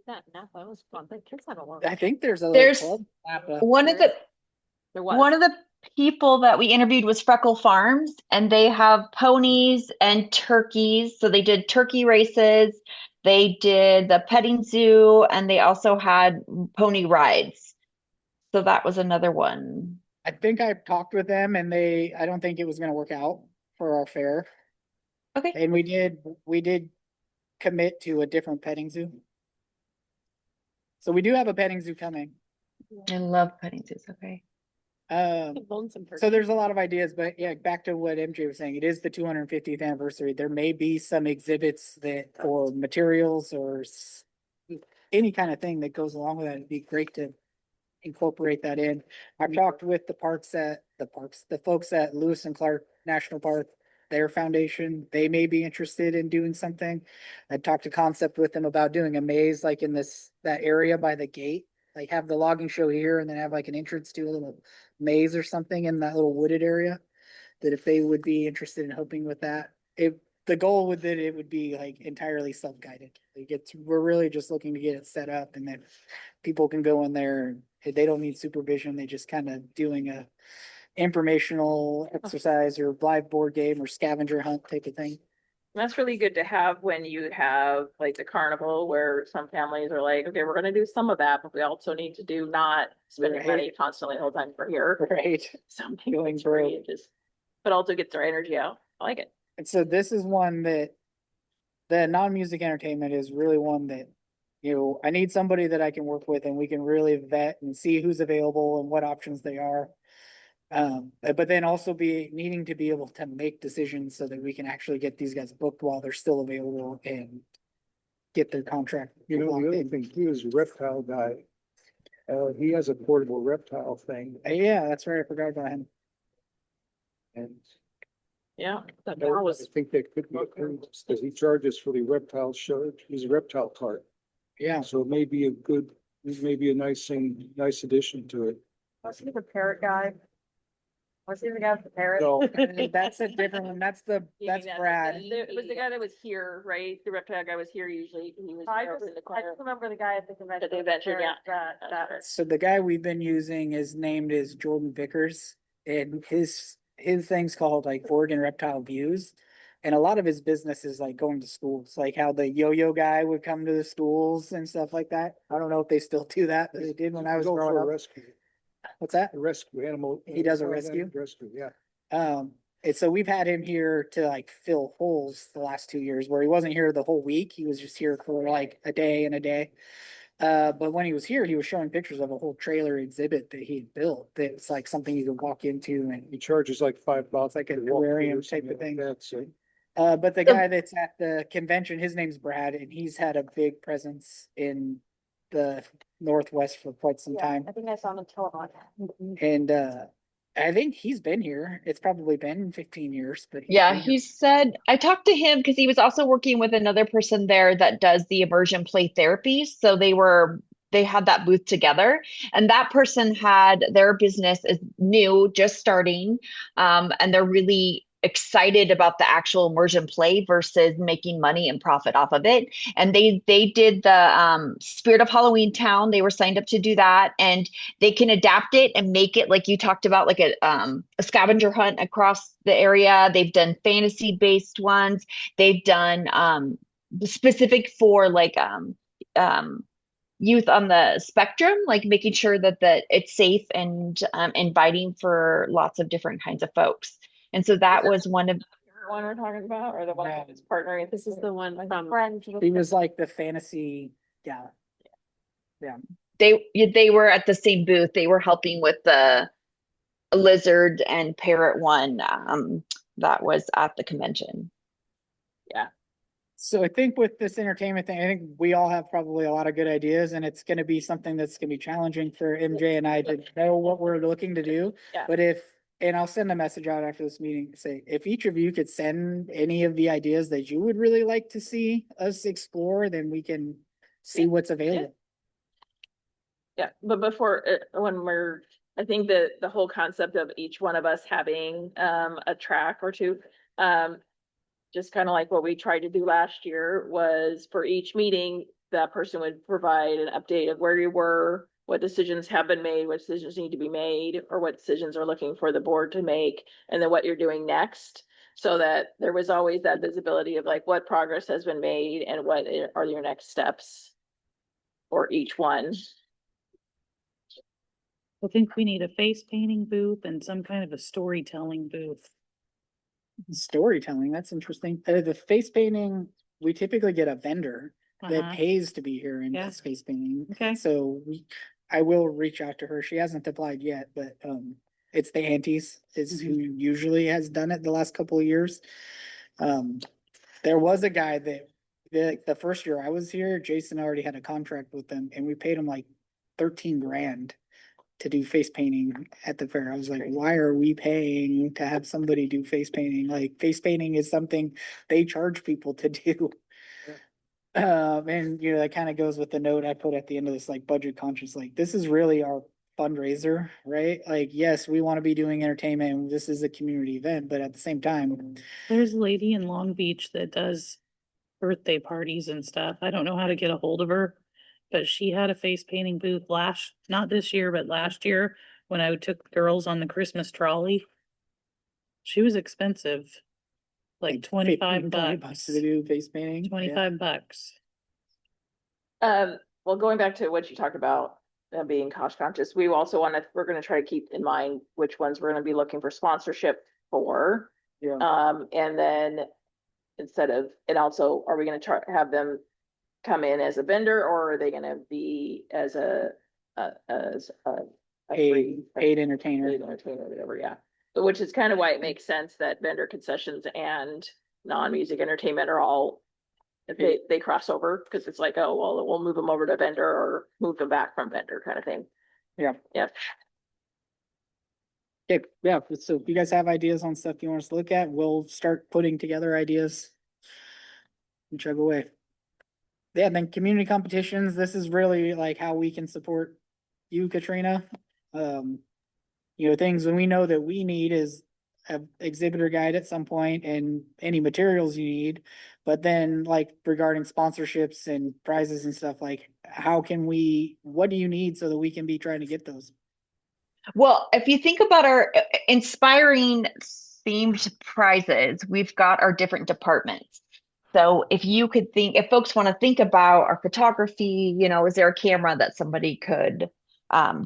that Napa was fun. The kids had a lot.
I think there's a
There's
little club. Napa.
One of the
There was.
One of the people that we interviewed was Freckle Farms, and they have ponies and turkeys. So they did turkey races, they did the petting zoo, and they also had pony rides. So that was another one.
I think I talked with them and I don't think it was gonna work out for our fair.
Okay.
And we did commit to a different petting zoo. So we do have a petting zoo coming.
I love petting zoos. Okay.
So there's a lot of ideas, but yeah, back to what MJ was saying, it is the 250th anniversary. There may be some exhibits or materials or any kind of thing that goes along with it. It'd be great to incorporate that in. I've talked with the folks at Lewis and Clark National Park, their foundation, they may be interested in doing something. I talked to Concept with them about doing a maze like in that area by the gate, like have the logging show here and then have like an entrance to a little maze or something in that little wooded area. That if they would be interested in helping with that, the goal with it would be like entirely self-guided. We're really just looking to get it set up and then people can go in there and they don't need supervision. They just kind of doing a informational exercise or live board game or scavenger hunt type of thing.
That's really good to have when you have like the carnival, where some families are like, okay, we're gonna do some of that, but we also need to do not spending money constantly the whole time for here.
Right.
Something going through and just, but also gets their energy out. I like it.
And so this is one that the non-music entertainment is really one that, I need somebody that I can work with and we can really vet and see who's available and what options they are. But then also needing to be able to make decisions so that we can actually get these guys booked while they're still available and get their contract.
The
locked
other
in.
thing, he was a reptile guy. He has a portable reptile thing
Yeah, that's right. I forgot about him.
and
Yeah.
I think that could be, because he charges for the reptile show, he's a reptile cart.
Yeah.
So it may be a nice thing, nice addition to it.
Was he the parrot guy? Was he the guy with the parrot?
No,
That's a different one. That's that's Brad.
It was the guy that was here, right? The reptile guy was here usually. He was
I
there over
just,
in the
I
corner.
just remember the guy at the convention.
At the
with the
convention,
parrot,
yeah.
That,
So the guy we've been using is named is Jordan Vickers, and his thing's called like Oregon Reptile Views. And a lot of his business is like going to schools, like how the yo-yo guy would come to the schools and stuff like that. I don't know if they still do that, but they did when I was
go
growing
for a
up.
rescue,
What's that?
a rescue animal.
He does a rescue?
Rescue, yeah.
And so we've had him here to like fill holes the last 2 years where he wasn't here the whole week. He was just here for like a day and a day. But when he was here, he was showing pictures of a whole trailer exhibit that he had built. That's like something you could walk into and,
He charges like $5.
like an
to walk through
aquarium
or
type of
something
thing.
like that, so.
but the
So-
guy that's at the convention, his name's Brad, and he's had a big presence in the Northwest for quite some
yeah,
time.
I think I saw him in Tillamook.
And, I think he's been here. It's probably been 15 years, but he's
Yeah,
been here.
he said, I talked to him because he was also working with another person there that does the immersion play therapy. So they had that booth together, and that person had their business is new, just starting. And they're really excited about the actual immersion play versus making money and profit off of it. And they did the Spirit of Halloween Town. They were signed up to do that, and they can adapt it and make it like you talked about, like a scavenger hunt across the area. They've done fantasy based ones. They've done specific for like youth on the spectrum, like making sure that it's safe and inviting for lots of different kinds of folks. And so that was one of
One we're talking about, or the one that's partnering?
This is the one from,
Friend.
He was like the fantasy guy. Yeah.
they were at the same booth. They were helping with the lizard and parrot one that was at the convention.
So I think with this entertainment thing, I think we all have probably a lot of good ideas, and it's gonna be something that's gonna be challenging for MJ and I to know what we're looking to do.
Yeah.
But and I'll send a message out after this meeting, to say, if each of you could send any of the ideas that you would really like to see us explore, then we can see what's available.
Yeah, but before, I think that the whole concept of each one of us having a track or two, just kind of like what we tried to do last year, was for each meeting, that person would provide an update of where you were, what decisions have been made, what decisions need to be made, or what decisions are looking for the board to make, and then what you're doing next. So that there was always that visibility of like what progress has been made and what are your next steps for each one.
I think we need a face painting booth and some kind of a storytelling booth.
Storytelling, that's interesting. The face painting, we typically get a vendor that
Uh-huh.
pays to be here and
Yeah.
does face painting.
Okay.
So I will reach out to her. She hasn't applied yet, but it's the aunties is who usually has done it the last couple of years. There was a guy that the first year I was here, Jason already had a contract with them, and we paid him like 13 grand to do face painting at the fair. I was like, why are we paying to have somebody do face painting? Like, face painting is something they charge people to do. And that kind of goes with the note I put at the end of this, like, budget conscious, like, this is really our fundraiser, right? Like, yes, we want to be doing entertainment, and this is a community event, but at the same time,
There's a lady in Long Beach that does birthday parties and stuff. I don't know how to get a hold of her. But she had a face painting booth not this year, but last year when I took girls on the Christmas trolley. She was expensive, like 25 bucks,
to do face painting. Yeah.
25 bucks.
Well, going back to what you talked about, being cost conscious, we're gonna try to keep in mind which ones we're gonna be looking for sponsorship for.
Yeah.
And then and also, are we gonna have them come in as a vendor, or are they gonna be as a
Paid
paid
entertainer.
entertainer, whatever, yeah. But which is kind of why it makes sense that vendor concessions and non-music entertainment are all, they cross over, because it's like, oh, well, we'll move them over to vendor or move them back from vendor kind of thing.
Yeah.
Yeah.
Okay, yeah, so if you guys have ideas on stuff you want us to look at, we'll start putting together ideas. And chug away. Yeah, then community competitions, this is really like how we can support you, Katrina. things when we know that we need is a exhibitor guide at some point and any materials you need. But then like regarding sponsorships and prizes and stuff, like what do you need so that we can be trying to get those?
Well, if you think about our inspiring themed prizes, we've got our different departments. So if folks want to think about our photography, is there a camera that somebody could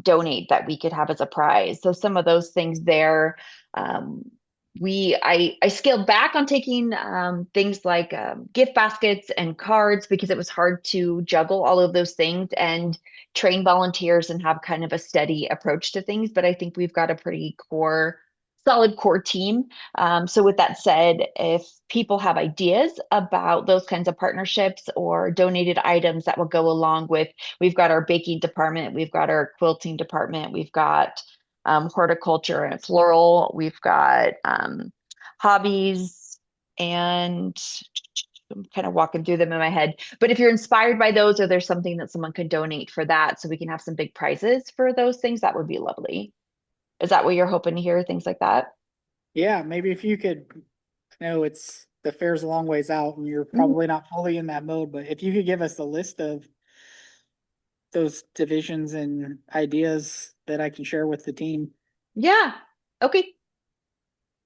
donate that we could have as a prize? So some of those things there. I scaled back on taking things like gift baskets and cards because it was hard to juggle all of those things and train volunteers and have kind of a steady approach to things. But I think we've got a pretty solid core team. So with that said, if people have ideas about those kinds of partnerships or donated items that will go along with, we've got our baking department, we've got our quilting department, we've got horticulture and floral, we've got hobbies, and I'm kind of walking through them in my head. But if you're inspired by those, or there's something that someone could donate for that, so we can have some big prizes for those things, that would be lovely. Is that what you're hoping to hear? Things like that?
Yeah, maybe if you could, I know the fair's a long ways out and you're probably not fully in that mode, but if you could give us a list of those divisions and ideas that I can share with the team.
Yeah. Okay.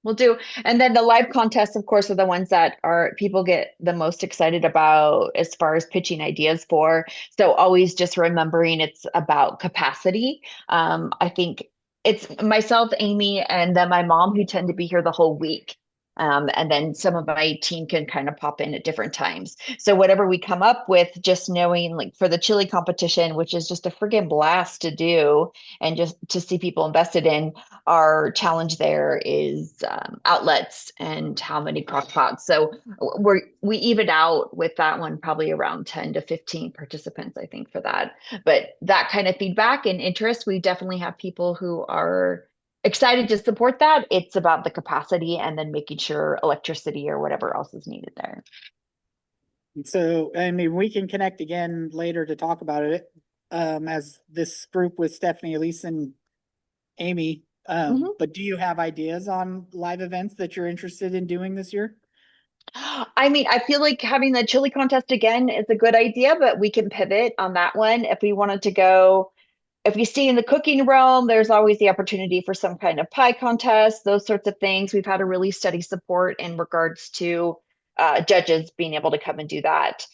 We'll do. And then the live contests, of course, are the ones that people get the most excited about as far as pitching ideas for. So always just remembering it's about capacity. I think it's myself, Amy, and then my mom who tend to be here the whole week. And then some of my team can kind of pop in at different times. So whatever we come up with, just knowing like for the chili competition, which is just a friggin' blast to do and just to see people invested in, our challenge there is outlets and how many crock pots. So we even out with that one, probably around 10 to 15 participants, I think, for that. But that kind of feedback and interest, we definitely have people who are excited to support that. It's about the capacity and then making sure electricity or whatever else is needed there.
So, I mean, we can connect again later to talk about it. As this group with Stephanie, Elise, and Amy. But do you have ideas on live events that you're interested in doing this year?
I mean, I feel like having the chili contest again is a good idea, but we can pivot on that one if we wanted to go. If you stay in the cooking realm, there's always the opportunity for some kind of pie contest, those sorts of things. We've had a really steady support in regards to judges being able to come and do that.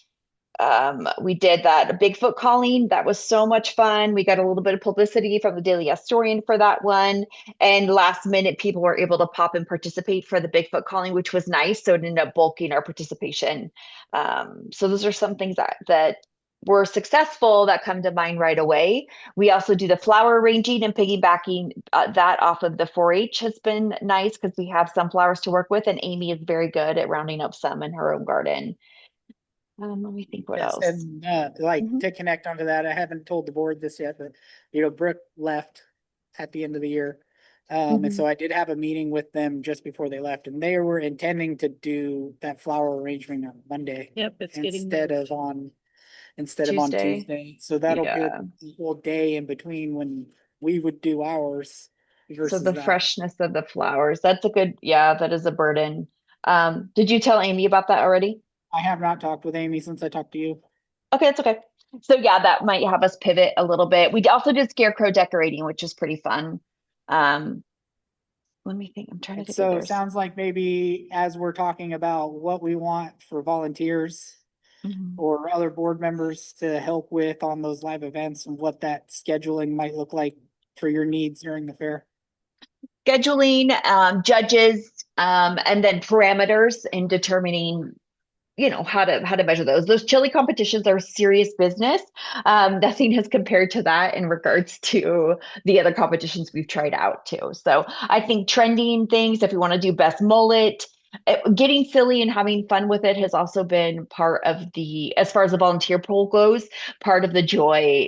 We did that Bigfoot calling. That was so much fun. We got a little bit of publicity from the Daily Historian for that one. And last minute, people were able to pop and participate for the Bigfoot calling, which was nice. So it ended up bulking our participation. So those are some things that were successful that come to mind right away. We also do the flower arranging and piggybacking that off of the 4-H has been nice because we have some flowers to work with, and Amy is very good at rounding up some in her own garden. Let me think what else.
And to connect onto that, I haven't told the board this yet, but Brooke left at the end of the year. And so I did have a meeting with them just before they left, and they were intending to do that flower arrangement on Monday.
Yep, it's getting
instead of on Tuesday. So that'll be a whole day in between when we would do ours.
So the freshness of the flowers, that is a burden. Did you tell Amy about that already?
I have not talked with Amy since I talked to you.
Okay, it's okay. So yeah, that might have us pivot a little bit. We also did scarecrow decorating, which is pretty fun. Let me think. I'm trying to think.
So it sounds like maybe as we're talking about what we want for volunteers or other board members to help with on those live events and what that scheduling might look like for your needs during the fair.
Scheduling, judges, and then parameters in determining how to measure those chili competitions are serious business. Nothing has compared to that in regards to the other competitions we've tried out too. So I think trending things, if you want to do best mullet, getting silly and having fun with it has also been part of as far as the volunteer pool goes, part of the joy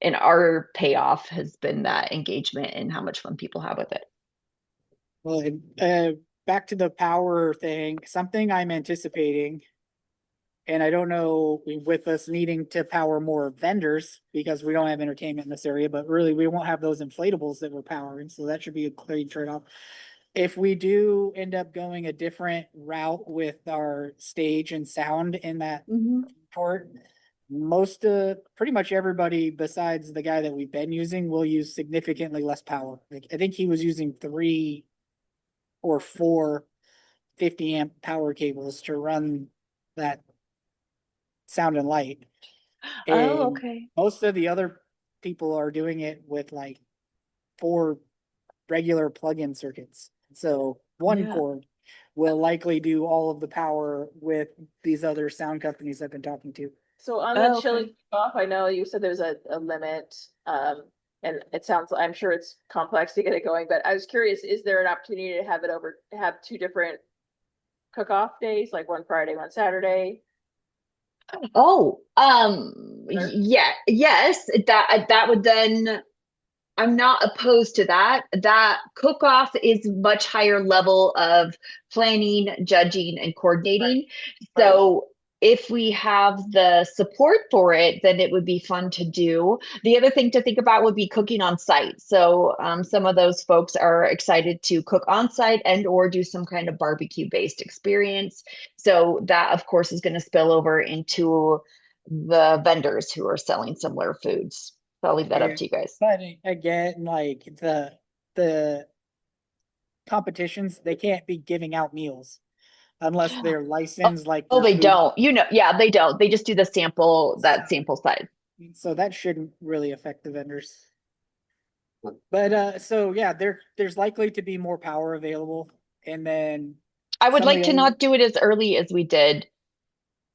in our payoff has been that engagement and how much fun people have with it.
Well, back to the power thing, something I'm anticipating And I don't know with us needing to power more vendors because we don't have entertainment in this area, but really we won't have those inflatables that we're powering. So that should be a clear trade-off. If we do end up going a different route with our stage and sound in that port, pretty much everybody besides the guy that we've been using will use significantly less power. Like, I think he was using 3 or 4 50-amp power cables to run that sound and light.
Oh,
And
okay.
most of the other people are doing it with like 4 regular plug-in circuits. So one
Yeah.
cord will likely do all of the power with these other sound companies I've been talking to.
So on
Oh,
the chili
okay.
off, I know you said there's a limit, and it sounds, I'm sure it's complex to get it going, but I was curious, is there an opportunity to have 2 different cook-off days, like one Friday, one Saturday?
Oh,
Sure.
yeah, yes, that would then, I'm not opposed to that. That cook-off is much higher level of planning, judging, and coordinating.
Right.
So if we have the support for it, then it would be fun to do. The other thing to think about would be cooking on site. So some of those folks are excited to cook on site and or do some kind of barbecue based experience. So that of course is going to spill over into the vendors who are selling similar foods. So I'll leave that up to you guys.
But again, like the competitions, they can't be giving out meals unless they're licensed like
Oh,
their
they
food.
don't. Yeah, they don't. They just do the sample, that sample size.
So that shouldn't really affect the vendors. But so yeah, there's likely to be more power available. And then
I would
some of
like
the
to
other-
not do it as early as we did.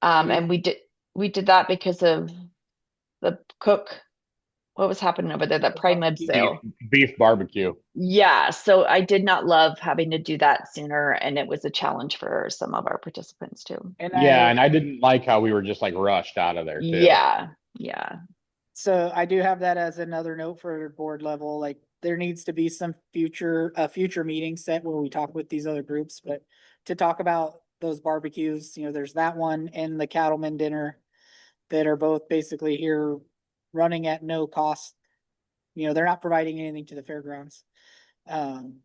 Mhm.
And we did that because of the cook. What was happening over there? That Prime Med
barbecue.
sale.
Beef barbecue.
Yeah, so I did not love having to do that sooner, and it was a challenge for some of our participants too.
And
Yeah, and I didn't like how we were just like rushed out of there too.
Yeah.
So I do have that as another note for board level, like there needs to be some future meeting set where we talk with these other groups, but to talk about those barbecues, there's that one and the cattleman dinner that are both basically here running at no cost. They're not providing anything to the fairgrounds. And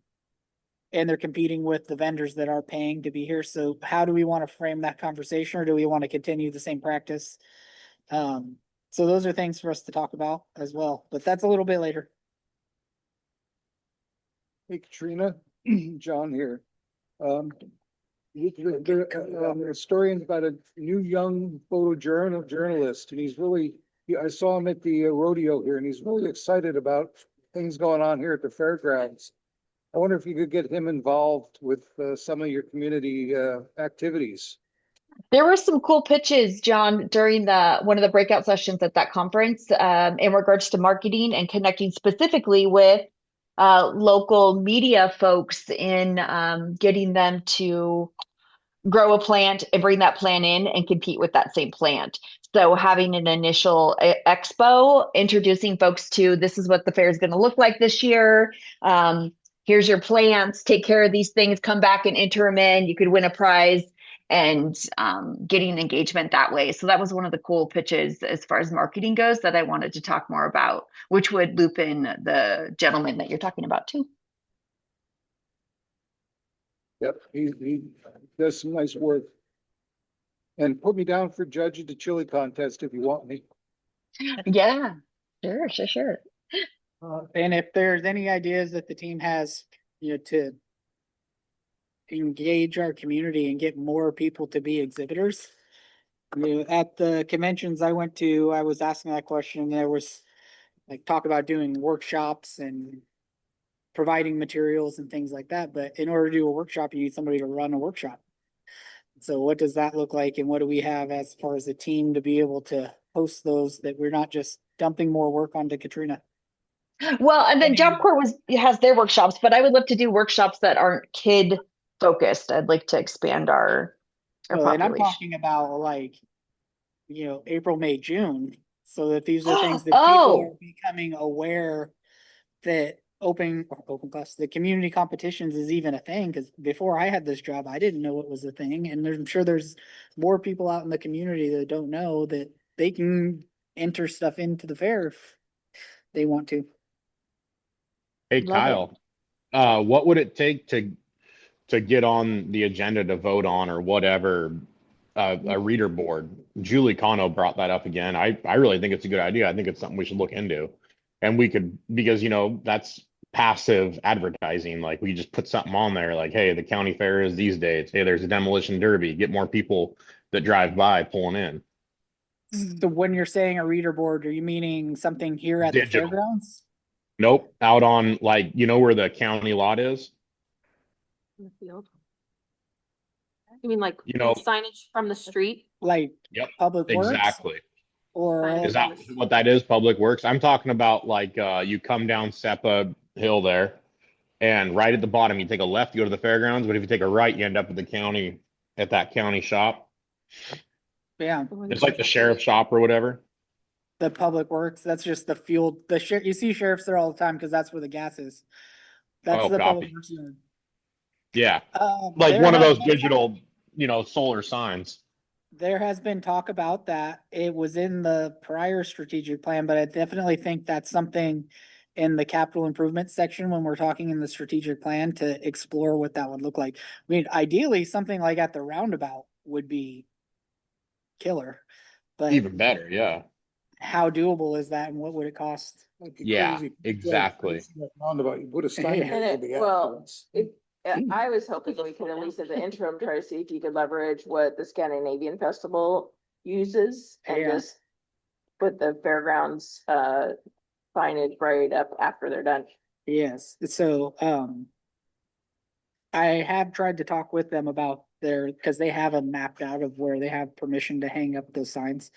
they're competing with the vendors that are paying to be here. So how do we want to frame that conversation, or do we want to continue the same practice? So those are things for us to talk about as well, but that's a little bit later.
Hey Katrina, John here. Historian's got a new young journalist, and I saw him at the rodeo here, and he's really excited about things going on here at the fairgrounds. I wonder if you could get him involved with some of your community activities.
There were some cool pitches, John, during one of the breakout sessions at that conference, in regards to marketing and connecting specifically with local media folks in getting them to grow a plant and bring that plant in and compete with that same plant. So having an initial expo, introducing folks to this is what the fair is going to look like this year. Here's your plants, take care of these things, come back and enter them in. You could win a prize, and getting engagement that way. So that was one of the cool pitches as far as marketing goes that I wanted to talk more about, which would loop in the gentleman that you're talking about too.
Yep, he does some nice work. And put me down for judge at the chili contest if you want me.
Yeah, sure.
And if there's any ideas that the team has, to engage our community and get more people to be exhibitors. At the conventions I went to, I was asking that question. There was like talk about doing workshops and providing materials and things like that. But in order to do a workshop, you need somebody to run a workshop. So what does that look like? And what do we have as far as a team to be able to host those, that we're not just dumping more work onto Katrina?
Well, and then Job Corps has their workshops, but I would love to do workshops that aren't kid focused. I'd like to expand our
And I'm
population.
talking about like, April, May, June, so that these are things that
Oh.
people are becoming aware that, open class, the community competitions is even a thing, because before I had this job, I didn't know it was a thing, and I'm sure there's more people out in the community that don't know that they can enter stuff into the fair if they want to.
Hey,
Love it.
Kyle, what would it take to get on the agenda to vote on or whatever, a reader board? Julie Cano brought that up again. I really think it's a good idea. I think it's something we should look into. And we could, because, that's passive advertising. Like, we just put something on there like, hey, the county fair is these days. Hey, there's a demolition derby. Get more people that drive by pulling in.
So when you're saying a reader board, are you meaning something here at the
Digital.
fairgrounds?
Nope. Out on, like, where the county lot is?
In the field. You mean like
You know-
signage from the street?
Like
Yep,
Public Works?
exactly.
Or
Signage.
Is that what that is? Public Works? I'm talking about like, you come down Seppa Hill there, and right at the bottom, you take a left, you go to the fairgrounds, but if you take a right, you end up at that county shop.
yeah,
It's like the sheriff's shop or whatever.
the Public Works, that's just the fuel, you see sheriffs there all the time because that's where the gas is. That's
Oh,
the Public
copy.
Works yard.
Yeah, like
There
one of
has
those
been
digital, solar signs.
There has been talk about that. It was in the prior strategic plan, but I definitely think that's something in the capital improvement section when we're talking in the strategic plan to explore what that would look like. I mean, ideally, something like at the roundabout would be killer. But
Even better, yeah.
how doable is that and what would it cost?
Like a
Yeah,
crazy-
exactly.
Roundabout, you put a sign
Yeah.
there
And
for
it-
the
well,
ambulance.
I was hoping we could at least at the interim try to see if you could leverage what the Scandinavian Festival uses and
Yeah.
just put the fairgrounds, signage right up after they're done.
Yes, so, I have tried to talk with them about because they have them mapped out of where they have permission to hang up those signs.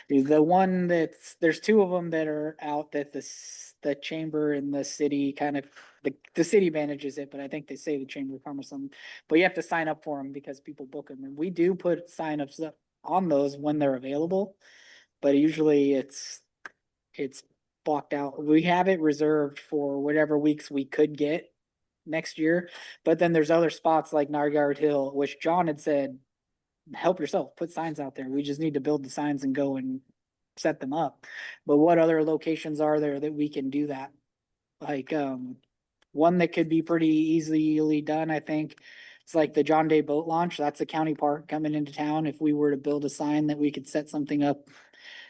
The one there's two of them that are out that the chamber and the city kind of, the city manages it, but I think they say the Chamber of Commerce on, but you have to sign up for them because people book them, and we do put sign-ups up on those when they're available. But usually it's blocked out. We have it reserved for whatever weeks we could get next year. But then there's other spots like Nargard Hill, which John had said, help yourself, put signs out there. We just need to build the signs and go and set them up. But what other locations are there that we can do that? Like, one that could be pretty easily done, I think. It's like the John Day Boat Launch. That's a county park coming into town. If we were to build a sign that we could set something up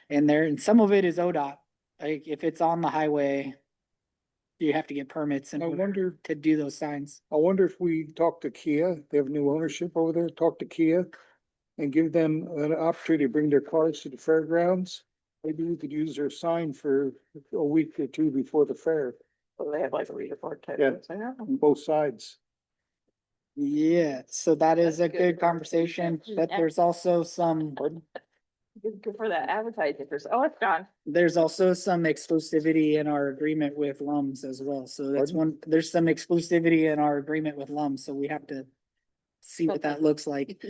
in there, and some of it is ODOT. Like if it's on the highway, you have to get permits
I
and
wonder,
to do those signs.
I wonder if we talk to Kia, they have new ownership over there, talk to Kia and give them an opportunity to bring their cars to the fairgrounds. Maybe we could use their sign for a week or two before the fair
So they have like a reader board type.
Yeah.
of thing.
on both sides.
Yeah, so that is
That's
a
good
good conversation,
conversation.
but there's also some,
Good for that advertising for, oh, it's gone.
there's also some exclusivity in our agreement with LUMS as well. So that's
Pardon?
there's some exclusivity in our agreement with LUMS, so we have to see what that looks like.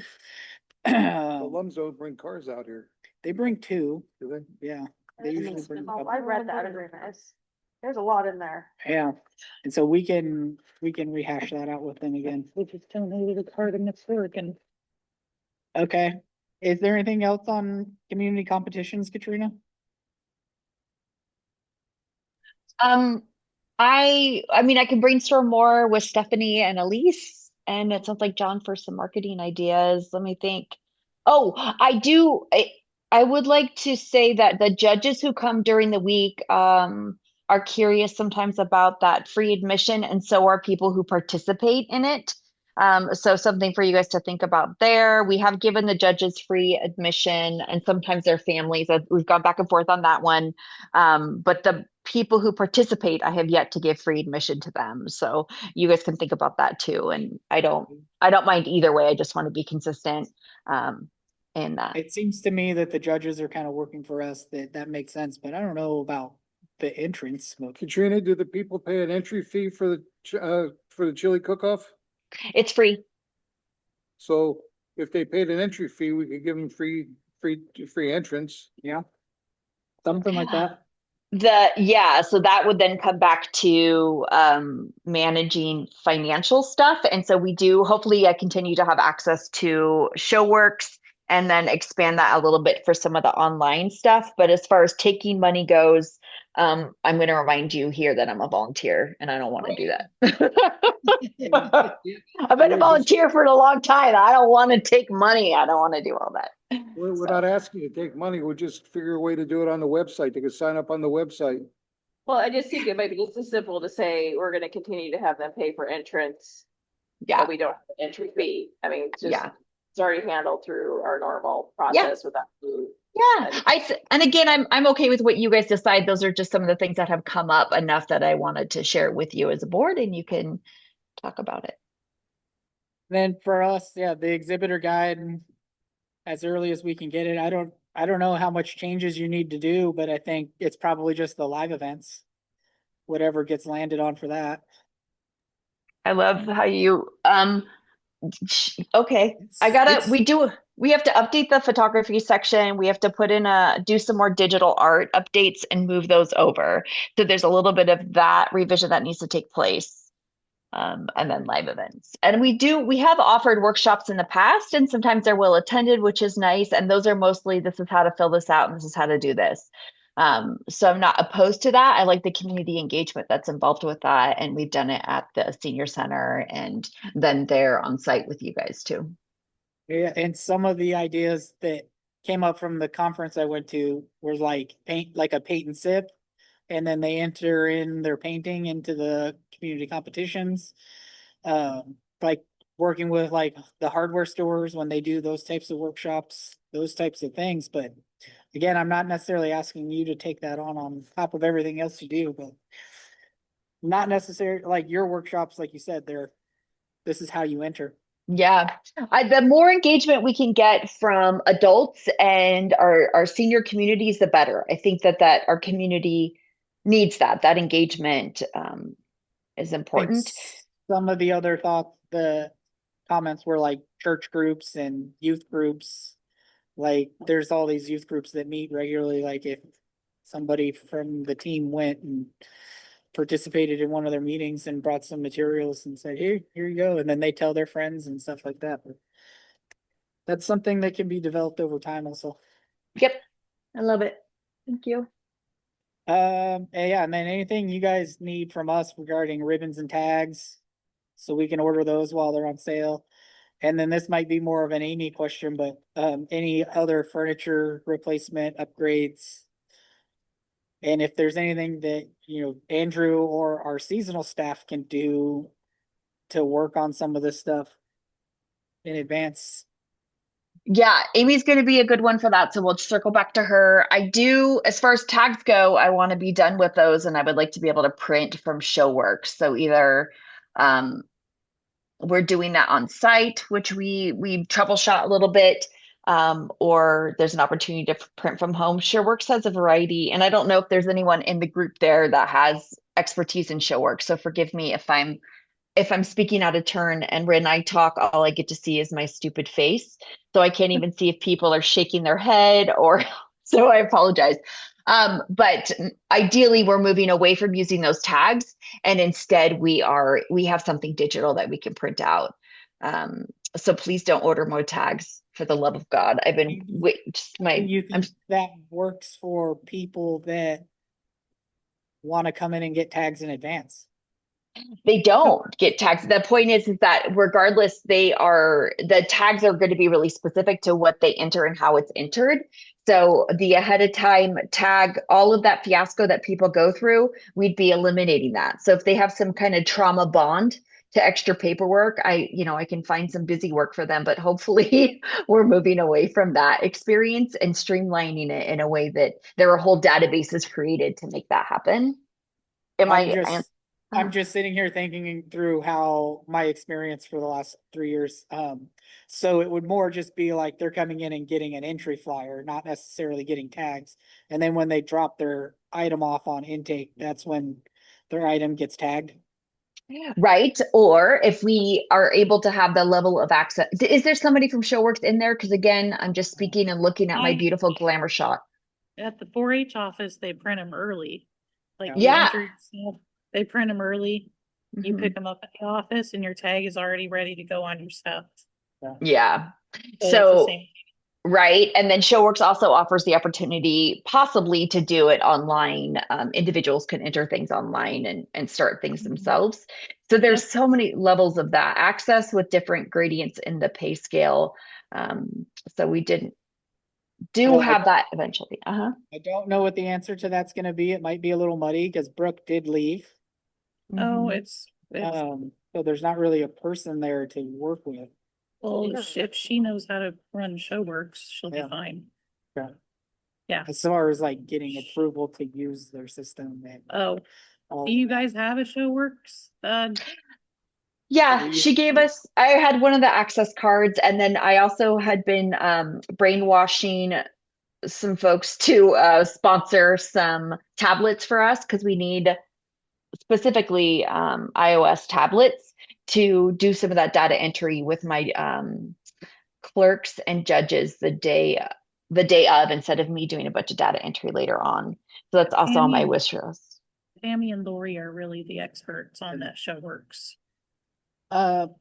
The Lums don't bring cars out here,
They bring two,
do they?
yeah. They usually bring a
Oh,
couple.
I read that agreement. There's a lot in there.
Yeah, and so we can rehash that out with them again.
We just donated a card and it's working.
Okay, is there anything else on community competitions, Katrina?
I mean, I can brainstorm more with Stephanie and Elise, and it sounds like John for some marketing ideas. Let me think. Oh, I would like to say that the judges who come during the week, are curious sometimes about that free admission, and so are people who participate in it. So something for you guys to think about there. We have given the judges free admission and sometimes their families. We've gone back and forth on that one. But the people who participate, I have yet to give free admission to them. So you guys can think about that too. And I don't mind either way. I just want to be consistent. In that.
It seems to me that the judges are kind of working for us, that makes sense, but I don't know about the entrance.
Katrina, do the people pay an entry fee for the chili cook-off?
It's free.
So if they paid an entry fee, we could give them free entrance.
Yeah. Something like that.
So that would then come back to managing financial stuff. And so we do, hopefully I continue to have access to ShowWorks and then expand that a little bit for some of the online stuff. But as far as taking money goes, I'm going to remind you here that I'm a volunteer and I don't want to do that. I've been a volunteer for a long time. I don't want to take money. I don't want to do all that.
We're not asking you to take money. We'll just figure a way to do it on the website. They can sign up on the website.
Well, I just think it might be just as simple to say, we're gonna continue to have them pay for entrance.
Yeah.
But we don't have an entry fee. I mean, it's just,
Yeah.
it's already handled through our normal process with that food.
Yeah, and again, I'm okay with what you guys decide. Those are just some of the things that have come up enough that I wanted to share with you as a board, and you can talk about it.
Then for us, yeah, the exhibitor guide, as early as we can get it. I don't know how much changes you need to do, but I think it's probably just the live events. Whatever gets landed on for that.
I love how you okay.
It's-
We have to update the photography section. We have to do some more digital art updates and move those over. So there's a little bit of that revision that needs to take place. And then live events. And we have offered workshops in the past, and sometimes they're well attended, which is nice. And those are mostly, this is how to fill this out and this is how to do this. So I'm not opposed to that. I like the community engagement that's involved with that. And we've done it at the senior center and then they're on site with you guys too.
Yeah, and some of the ideas that came up from the conference I went to was like a paint and sip. And then they enter in their painting into the community competitions. Like working with like the hardware stores when they do those types of workshops, those types of things. But again, I'm not necessarily asking you to take that on top of everything else you do, but not necessarily like your workshops, like you said, this is how you enter.
Yeah, the more engagement we can get from adults and our senior communities, the better. I think that our community needs that engagement is important.
Some of the other the comments were like church groups and youth groups. Like there's all these youth groups that meet regularly. Like if somebody from the team went and participated in one of their meetings and brought some materials and said, here you go. And then they tell their friends and stuff like that. But that's something that can be developed over time also.
Yep. I love it. Thank you.
And yeah, and then anything you guys need from us regarding ribbons and tags, so we can order those while they're on sale. And then this might be more of an Amy question, but any other furniture replacement upgrades? And if there's anything that, Andrew or our seasonal staff can do to work on some of this stuff in advance.
Yeah, Amy's going to be a good one for that. So we'll circle back to her. As far as tags go, I want to be done with those and I would like to be able to print from ShowWorks. So either we're doing that on site, which we troubleshot a little bit, or there's an opportunity to print from home. ShowWorks has a variety, and I don't know if there's anyone in the group there that has expertise in ShowWorks. So forgive me if I'm speaking out of turn, and when I talk, all I get to see is my stupid face. So I can't even see if people are shaking their head or, so I apologize. But ideally we're moving away from using those tags and instead we have something digital that we can print out. So please don't order more tags for the love of God. That
works for people that want to come in and get tags in advance?
They don't get tags. The point is that regardless, the tags are going to be really specific to what they enter and how it's entered. So the ahead of time tag, all of that fiasco that people go through, we'd be eliminating that. So if they have some kind of trauma bond to extra paperwork, I can find some busy work for them, but hopefully we're moving away from that experience and streamlining it in a way that there are whole databases created to make that happen.
I'm just sitting here thinking through how my experience for the last 3 years. So it would more just be like they're coming in and getting an entry flyer, not necessarily getting tags. And then when they drop their item off on intake, that's when their item gets tagged.
Right. Or if we are able to have the level of access. Is there somebody from ShowWorks in there? Because again, I'm just speaking and looking at my beautiful glamour shot.
At the 4-H office, they print them early. Like you
Yeah.
enter your stuff, they print them early. You
Mhm.
pick them up at the office and your tag is already ready to go on your stuff.
Yeah.
So it's the
So,
same.
right. And then ShowWorks also offers the opportunity possibly to do it online. Individuals can enter things online and start things themselves. So there's
Yep.
so many levels of that access with different gradients in the pay scale. So we do
Well,
have that eventually. Uh-huh.
I don't know what the answer to that's gonna be. It might be a little muddy because Brooke did leave.
Oh,
Mhm.
it's,
So there's not really a person there to work with.
well, if she knows how to run ShowWorks, she'll be
Yeah.
fine.
Yeah.
Yeah.
As far as like getting approval to use their system and
Oh,
all
do you guys have a ShowWorks?
Yeah,
We-
she gave us, I had one of the access cards, and then I also had been brainwashing some folks to sponsor some tablets for us because we need specifically iOS tablets to do some of that data entry with my clerks and judges the day of instead of me doing a bunch of data entry later on. So that's also on my
Tammy-
wish list.
Tammy and Lori are really the experts on that ShowWorks.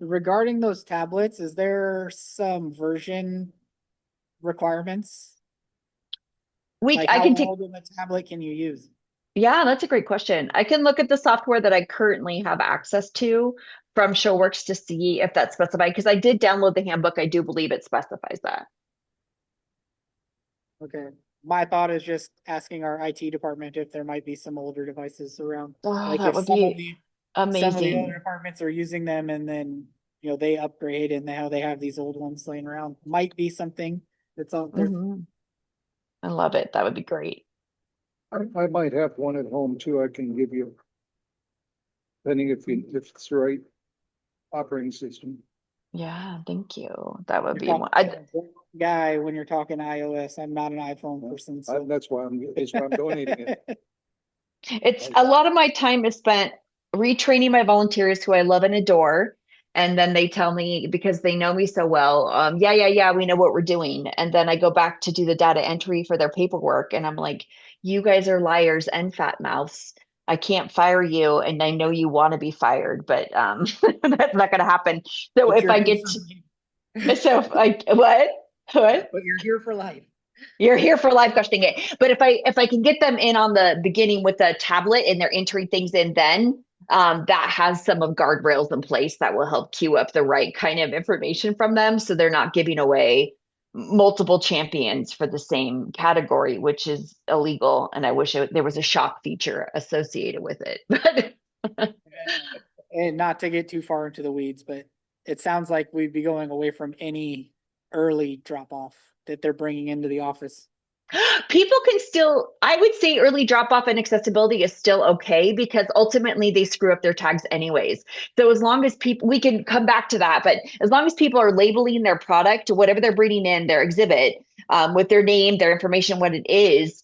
Regarding those tablets, is there some version requirements? Like
I
how
can take,
old of a tablet can you use?
yeah, that's a great question. I can look at the software that I currently have access to from ShowWorks to see if that's specified, because I did download the handbook. I do believe it specifies that.
Okay, my thought is just asking our IT department if there might be some older devices around.
Oh,
Like
that
if
would
some of
be
some of the
amazing.
other departments are using them and then, they upgrade and now they have these old ones laying around, might be something that's out there.
Mhm. I love it. That would be great.
I might have one at home too, I can give you. Depending if it's the right operating system.
Yeah, thank you. That would
You're
be
talking
one.
to a guy when you're talking iOS. I'm not an iPhone person, so.
That's why I'm donating it.
It's a lot of my time is spent retraining my volunteers who I love and adore. And then they tell me because they know me so well, yeah, we know what we're doing. And then I go back to do the data entry for their paperwork. And I'm like, you guys are liars and fat mouths. I can't fire you. And I know you want to be fired, but that's not going to happen. So
But
if
you're
I
here
get
for
to,
life.
so if I, what?
But you're here for life.
You're here for live questioning it. But if I can get them in on the beginning with the tablet and they're entering things in, then that has some of guardrails in place that will help queue up the right kind of information from them, so they're not giving away multiple champions for the same category, which is illegal. And I wish there was a shock feature associated with it. But
And not to get too far into the weeds, but it sounds like we'd be going away from any early drop off that they're bringing into the office.
people can still, I would say early drop off and accessibility is still okay because ultimately they screw up their tags anyways. So as long as people, we can come back to that, but as long as people are labeling their product, whatever they're bringing in, their exhibit, with their name, their information, what it is,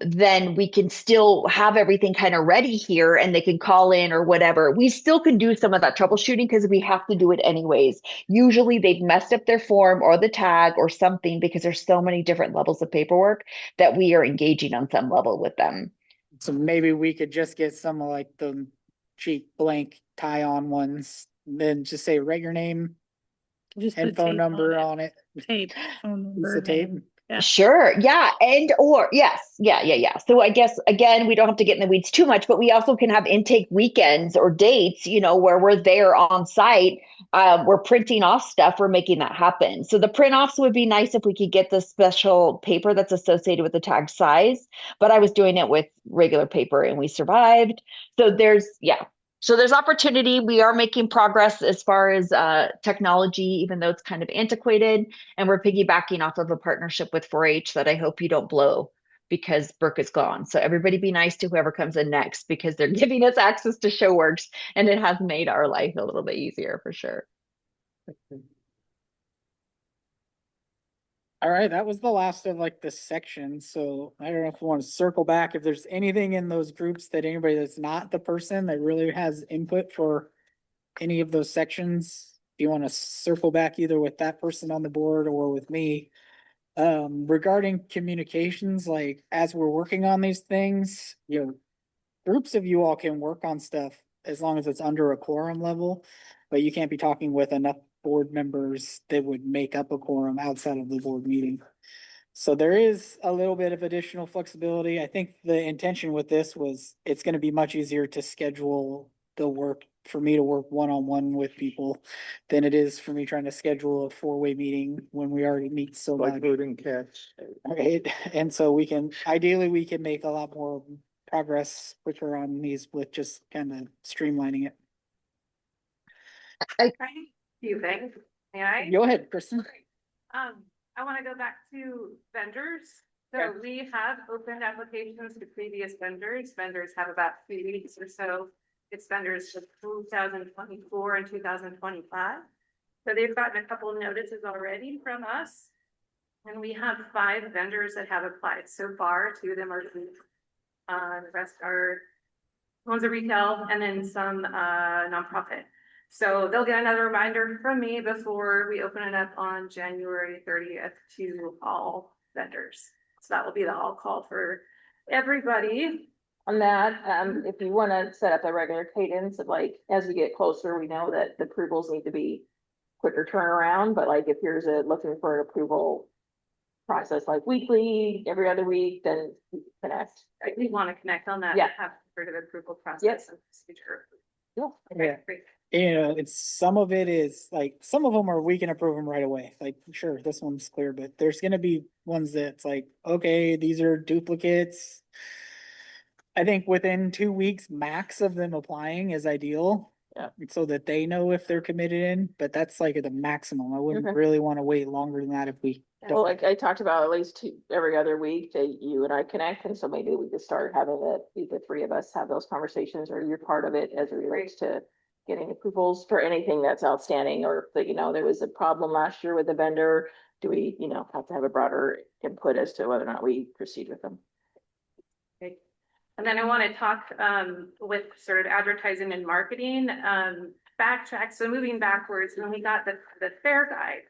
then we can still have everything kind of ready here and they can call in or whatever. We still can do some of that troubleshooting because we have to do it anyways. Usually they've messed up their form or the tag or something because there's so many different levels of paperwork that we are engaging on some level with them.
So maybe we could just get some of like the cheap blank tie on ones, then just say write your name
Just
and
put
phone
tape
number
it.
on it.
Tape, phone
Piece
number,
of tape.
name. Yeah.
Sure. Yeah. And or yes. Yeah. So I guess again, we don't have to get in the weeds too much, but we also can have intake weekends or dates, where we're there on site. We're printing off stuff. We're making that happen. So the print offs would be nice if we could get the special paper that's associated with the tag size, but I was doing it with regular paper and we survived. So there's opportunity. We are making progress as far as technology, even though it's kind of antiquated. And we're piggybacking off of a partnership with 4-H that I hope you don't blow because Brooke is gone. So everybody be nice to whoever comes in next because they're giving us access to ShowWorks and it has made our life a little bit easier for sure.
All right, that was the last of like the section. So I don't know if we want to circle back, if there's anything in those groups that anybody that's not the person that really has input for any of those sections. If you want to circle back either with that person on the board or with me, Regarding communications, like as we're working on these things, groups of you all can work on stuff as long as it's under a quorum level, but you can't be talking with enough board members that would make up a quorum outside of the board meeting. So there is a little bit of additional flexibility. I think the intention with this was it's gonna be much easier to schedule the work for me to work one-on-one with people than it is for me trying to schedule a four-way meeting when we already meet so
Like
much.
voting cats.
Right, and so ideally, we can make a lot more progress quicker on these with just kind of streamlining it.
Few things, may I?
Go ahead, Kristen.
I want to go back to vendors. So we have opened applications to previous vendors. Vendors have about 3 weeks or so. It's vendors for 2024 and 2025. So they've gotten a couple of notices already from us. And we have 5 vendors that have applied so far. 2 of them are, the rest are one's a retail and then some nonprofit. So they'll get another reminder from me before we open it up on January 30th to all vendors. So that will be the all call for everybody.
On that, if you wanna set up a regular cadence of like, as we get closer, we know that the approvals need to be quicker turnaround, but like if you're looking for an approval process like weekly, every other week, then connect.
We want to connect on that.
Yeah.
Have sort of approval process
Yes.
and procedure.
Yeah.
Yeah.
Great.
Some of it is like, some of them are, we can approve them right away. Like, sure, this one's clear, but there's gonna be ones that's like, okay, these are duplicates. I think within 2 weeks, max of them applying is ideal.
Yeah.
So that they know if they're committed in, but that's like the maximum. I wouldn't
Okay.
really wanna wait longer than that if we
Well,
don't.
like I talked about at least every other week that you and I connect, and so maybe we could start having the 3 of us have those conversations, or you're part of it as it relates to getting approvals for anything that's outstanding, or that, there was a problem last year with the vendor. Do we, have to have a broader input as to whether or not we proceed with them?
Okay. And then I want to talk with sort of advertising and marketing, backtrack. So moving backwards, when we got the fair guide,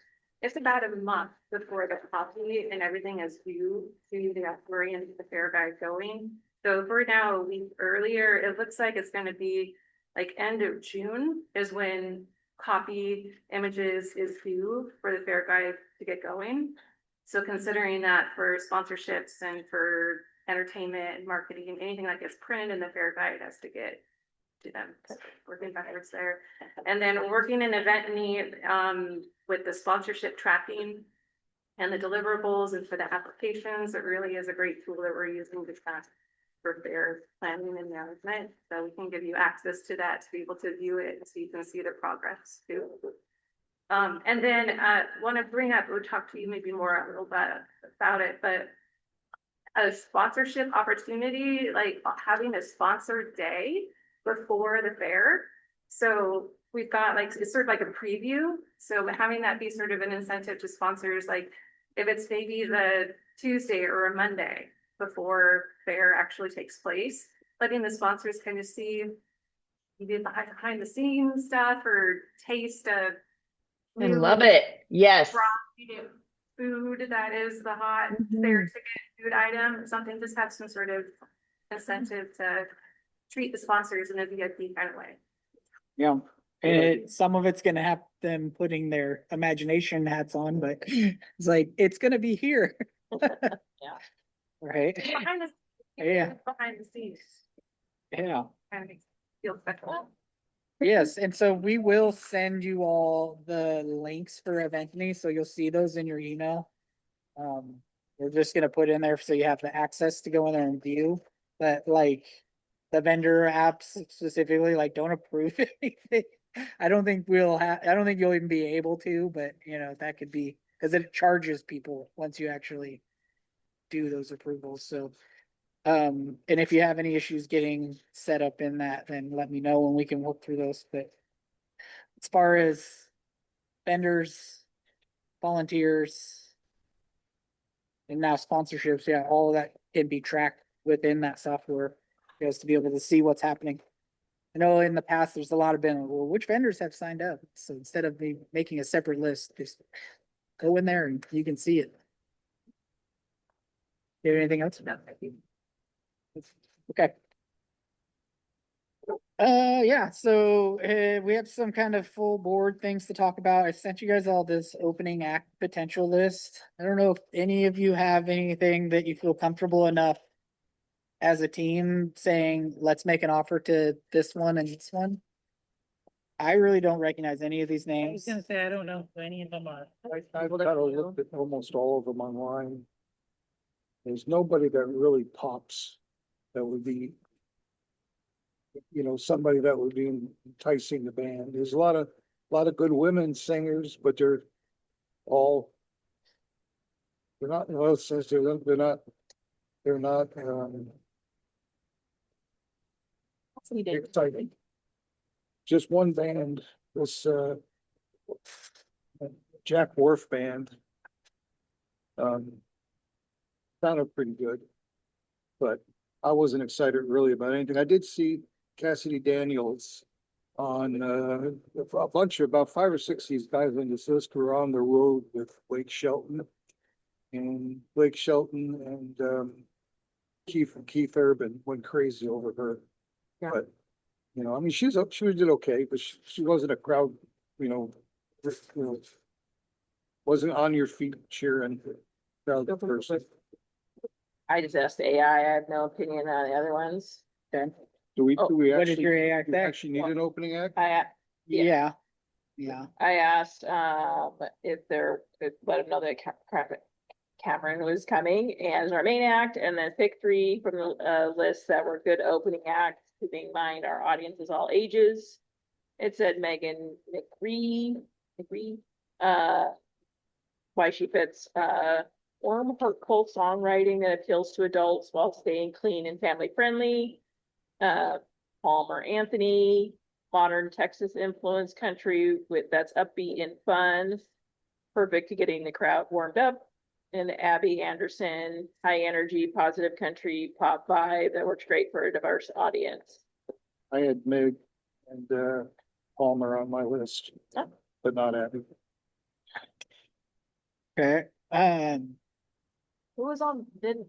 it's about a month before the copy and everything is due to the authority and the fair guide going. So if we're now a week earlier, it looks like it's going to be like end of June is when copy images is due for the fair guide to get going. So considering that for sponsorships and for entertainment and marketing, anything that gets printed in the fair guide has to get to them. So working backwards there. And then working in event need with the sponsorship tracking and the deliverables and for the applications, it really is a great tool that we're using to track for fair planning and management. So we can give you access to that to be able to view it so you can see the progress too. And then want to bring up, we'll talk to you maybe more a little bit about it, but a sponsorship opportunity, like having a sponsored day before the fair. So we've got like, it's sort of like a preview. So having that be sort of an incentive to sponsors, like if it's maybe the Tuesday or a Monday before fair actually takes place, letting the sponsors kind of see maybe behind the scenes stuff or taste of
I love it. Yes.
food that is the hot fair ticket food item, something, just have some sort of incentive to treat the sponsors in a VIP kind of way.
Yeah, and some of it's gonna have them putting their imagination hats on, but it's like, it's gonna be here.
Yeah.
Right?
Behind the
Yeah.
behind the scenes,
Yeah.
kind of makes it feel special.
Yes, and so we will send you all the links for Eventney, so you'll see those in your email. We're just gonna put in there so you have the access to go in there and view, but like the vendor apps specifically, like don't approve anything. I don't think you'll even be able to, but that could be, because it charges people once you actually do those approvals, so. And if you have any issues getting set up in that, then let me know and we can work through those, but. As far as vendors, volunteers. And now sponsorships, yeah, all of that can be tracked within that software, just to be able to see what's happening. I know in the past, there's a lot of been, well, which vendors have signed up? So instead of me making a separate list, just go in there and you can see it. You have anything else?
No, thank you.
Okay. Yeah, so, we have some kind of full board things to talk about. I sent you guys all this opening act potential list. I don't know if any of you have anything that you feel comfortable enough as a team saying, let's make an offer to this one and this one. I really don't recognize any of these
I was
names.
gonna say, I don't know who any of them are.
I've kind of looked at almost all of them online. There's nobody that really pops that would be, somebody that would be enticing the band. There's a lot of good women singers, but they're not, in a sense, they're not, exciting. Just one band, this, Jack Wharf Band. Sounded pretty good, but I wasn't excited really about anything. I did see Cassidy Daniels on, a bunch of, about 5 or 6 of these guys on this list were on the road with Blake Shelton. And Blake Shelton and, Keith Urban went crazy over her.
Yeah.
But, I mean, she did okay, but she wasn't a crowd, wasn't on your feet cheering. Crowd person.
I just asked the AI. I have no opinion on the other ones.
Okay.
Do we
What is your
actually,
AI
do we
thing?
actually need an opening act?
Yeah.
Yeah. Yeah.
I asked, if let them know that Cameron was coming as our main act, and then pick 3 from the list that were good opening acts, keeping in mind our audience is all ages. It said Megan McCree, why she fits, warm, hurtful songwriting that appeals to adults while staying clean and family friendly. Palmer Anthony, modern Texas influence country that's upbeat and fun, perfect to getting the crowd warmed up. And Abby Anderson, high energy, positive country pop vibe that works great for a diverse audience.
I had Meg and, Palmer on my list,
Oh.
but not Abby.
Okay.
Who was on, didn't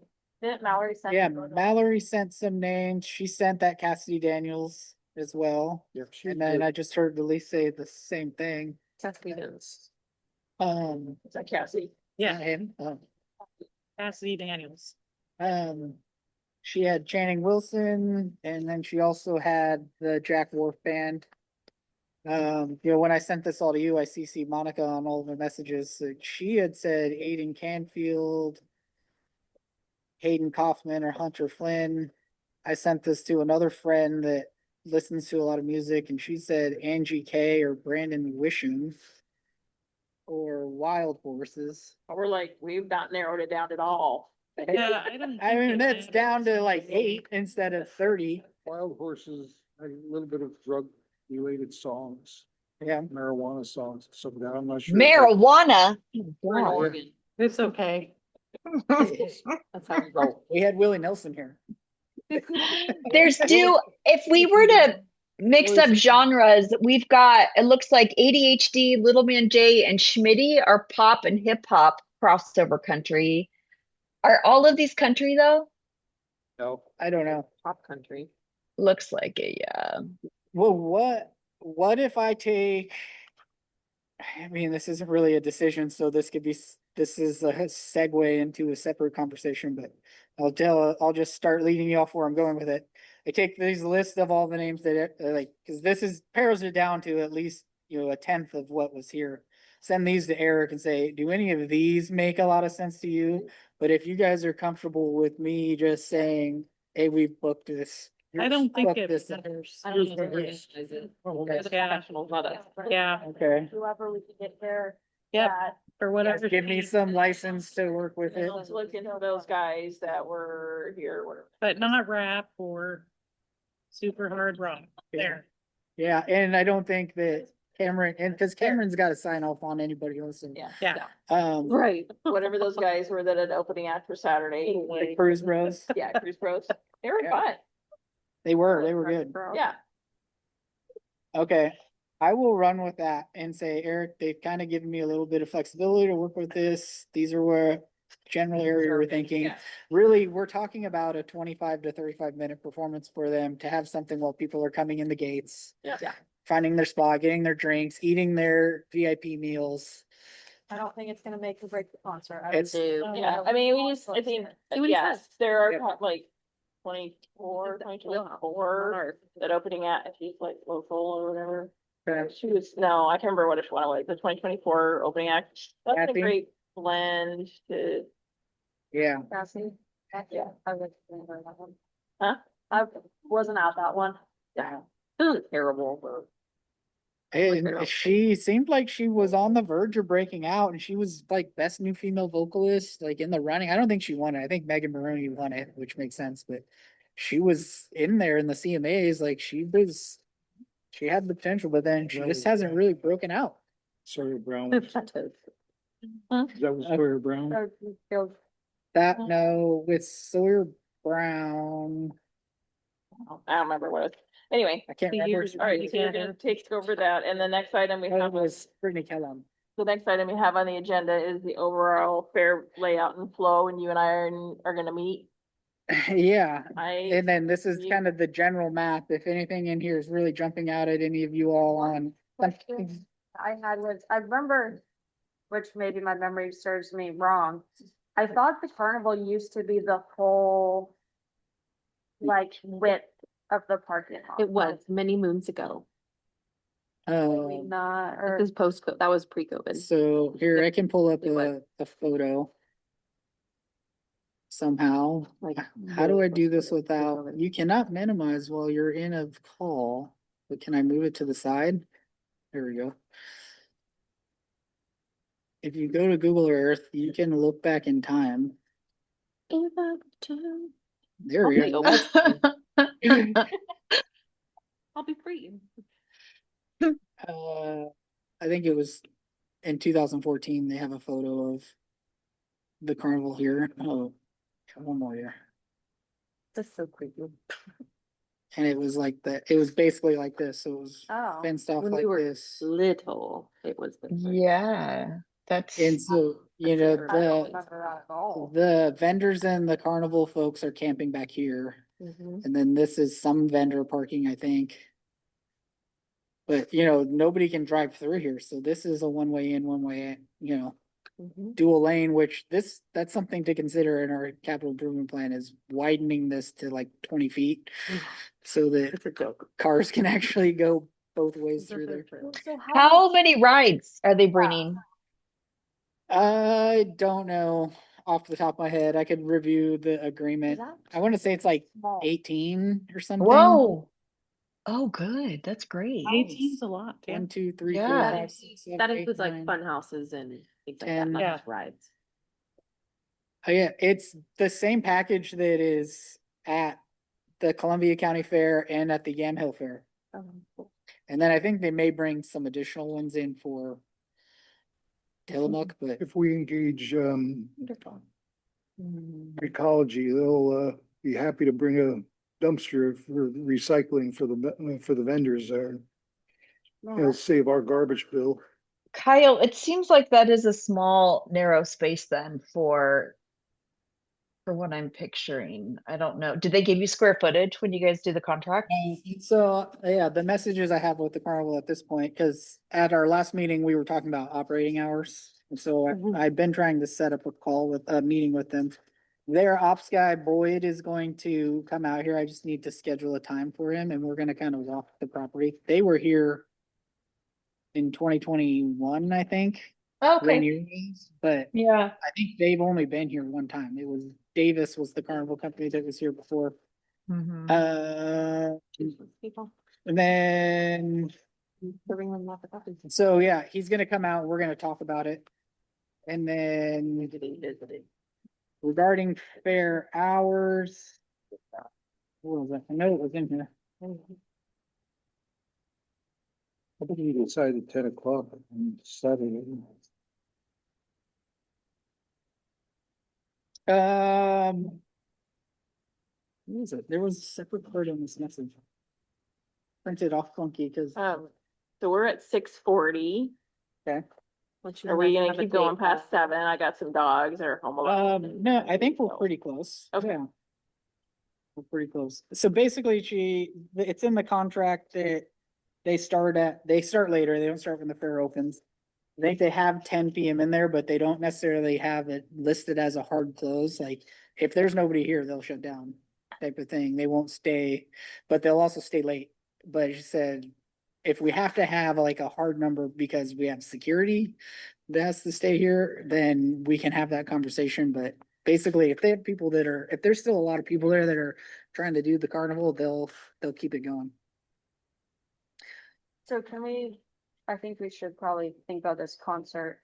Mallory send?
Yeah,
the photo?
Mallory sent some names. She sent that Cassidy Daniels as well.
Yeah, she
And then
did.
I just heard Elise say the same thing.
Cassidy Daniels.
Is that Cassie?
Not
Yeah,
him.
Cassidy Daniels.
She had Channing Wilson, and then she also had the Jack Wharf Band. When I sent this all to you, I CC'd Monica on all the messages. So she had said Aiden Canfield, Hayden Kaufman, or Hunter Flynn. I sent this to another friend that listens to a lot of music, and she said Angie K or Brandon Wisham or Wild Horses.
We're like, we've not narrowed it down at all.
Yeah, I don't.
I
think
mean,
that
that's down to like 8 instead of 30.
Wild Horses, a little bit of drug related songs,
Yeah.
marijuana songs, some of that. I'm not sure.
Marijuana.
We're in Oregon.
It's okay.
That's how we roll.
We had Willie Nelson here.
There's if we were to mix up genres, we've got, it looks like ADHD, Little Man J, and Schmitty are pop and hip hop crossover country. Are all of these country though?
No,
I don't know.
Pop country.
Looks like it, yeah.
Well, what if I take, I mean, this isn't really a decision, so this is a segue into a separate conversation, but I'll just start leading you off where I'm going with it. I take these lists of all the names that because this pares it down to at least, a tenth of what was here. Send these to Eric and say, do any of these make a lot of sense to you? But if you guys are comfortable with me just saying, hey, we booked this.
I don't think
booked
it
this.
matters.
I don't know.
Okay.
They're the professionals, not us.
Yeah,
Okay.
Whoever we can get there.
yep,
that-
or whatever.
Give me some license to work with it.
Let's look into those guys that were here, whatever.
But not rap or super hard rock. There.
Yeah, and I don't think that Cameron, and because Cameron's got to sign off on anybody else.
Yeah.
Yeah.
Right. Whatever those guys were that had opening act for Saturday.
The Cruise Bros.
Yeah, Cruise Bros. They were
Yeah.
fun.
They were good.
Yeah.
Okay, I will run with that and say, Eric, they've kind of given me a little bit of flexibility to work with this. These are where general area we're thinking.
Yeah.
Really, we're talking about a 25 to 35 minute performance for them to have something while people are coming in the gates.
Yeah.
Finding their spot, getting their drinks, eating their VIP meals.
I don't think it's gonna make or break the concert. I
It's-
would-
Yeah, I mean, we just, I think,
See what he
yes,
says.
there are
Yeah.
like 2024 that opening at, if he's like local or whatever. She was, no, I can't remember what it was, the 2024 opening act. That's a
Kathy?
great blend to,
Yeah,
Cassie?
Yeah.
I would remember that one.
Huh?
I wasn't at that one.
yeah, it was terrible, but.
and she seemed like she was on the verge of breaking out, and she was like best new female vocalist, like in the running. I don't think she won it. I think Megan Maroney won it, which makes sense, but she was in there in the CMAs, like she had the potential, but then she just hasn't really broken out.
Sawyer Brown.
Plateau.
That was Sawyer Brown.
That, no, with Sawyer Brown,
I don't remember what it, anyway,
I can't
The
remember.
years-
all right, so we're
Yeah.
gonna take over that, and the next item we
It
have
was Brittany Kellum.
the next item we have on the agenda is the overall fair layout and flow, and you and I are gonna meet.
Yeah,
I,
and then this is
you-
kind of the general map. If anything in here is really jumping out at any of you all on something.
Question I had was, I remember, which maybe my memory serves me wrong. I thought the carnival used to be the whole like width of the parking lot.
It was many moons ago.
Maybe
Um,
not, or
This is that was pre-COVID.
so here, I can pull up
It was.
a photo. Somehow,
Like,
how do
way
I do this
post-COVID,
without,
pre-COVID.
you cannot minimize while you're in a call, but can I move it to the side? There we go. If you go to Google Earth, you can look back in time. There we go.
Hopefully
That's-
I'll be free.
I think it was in 2014, they have a photo of the carnival here. Oh, one more year.
That's so creepy.
And it was like that, it was basically like this. So it was
oh,
fenced off
When we
like
were
this.
little, it was. different.
Yeah, that's.
And so, you know,
I don't
the,
remember that at all.
the vendors and the carnival folks are camping back here.
Mhm.
And then this is some vendor parking, I think. But, you know, nobody can drive through here. So this is a one way in, one way, you know,
Mhm.
dual lane, which that's something to consider in our capital improvement plan is widening this to like 20 feet. So that
It's a joke.
cars can actually go both ways through there.
So
How many rides are they bringing?
I don't know off the top of my head. I could review the agreement. I want to say it's like
small?
18 or something.
Whoa. Oh, good. That's great.
18's a lot, yeah.
1, 2, 3,
Yeah.
4,
That
5, 6, 7,
That
8,
includes like
9.
fun houses and things like that,
10.
not
Yeah.
just rides.
Oh, yeah, it's the same package that is at the Columbia County Fair and at the Yamhill Fair. And then I think they may bring some additional ones in for Tillamook, but
If we engage,
Wonderful.
ecology, they'll, be happy to bring a dumpster for recycling for the vendors there. It'll save our garbage bill.
Kyle, it seems like that is a small, narrow space then for what I'm picturing. I don't know. Did they give you square footage when you guys do the contract?
so, yeah, the messages I have with the carnival at this point, because at our last meeting, we were talking about operating hours. And so I've been trying to set up a meeting with them. Their ops guy Boyd is going to come out here. I just need to schedule a time for him and we're gonna kind of walk the property. They were here in 2021, I think.
Okay.
Rainier days, but
Yeah.
I think they've only been here one time. It was Davis was the carnival company that was here before.
Mhm.
People.
And then,
Serving them lots of coffee.
so yeah, he's gonna come out, we're gonna talk about it. And then
Visited.
regarding fair hours. What was that? I know it was in here.
I think you decided 10 o'clock on Saturday.
What was it? There was a separate part in this message. Printed off funky because,
So we're at 6:40.
okay,
Are we gonna keep going past 7? I got some dogs that are home alone.
No, I think we're pretty close.
Okay.
Yeah. We're pretty close. So basically it's in the contract that they start later. They don't start when the fair opens. I think they have 10 PM in there, but they don't necessarily have it listed as a hard close. Like if there's nobody here, they'll shut down type of thing. They won't stay, but they'll also stay late. But she said, if we have to have like a hard number because we have security that has to stay here, then we can have that conversation. But basically, if they have people if there's still a lot of people there that are trying to do the carnival, they'll keep it going.
So I think we should probably think about this concert,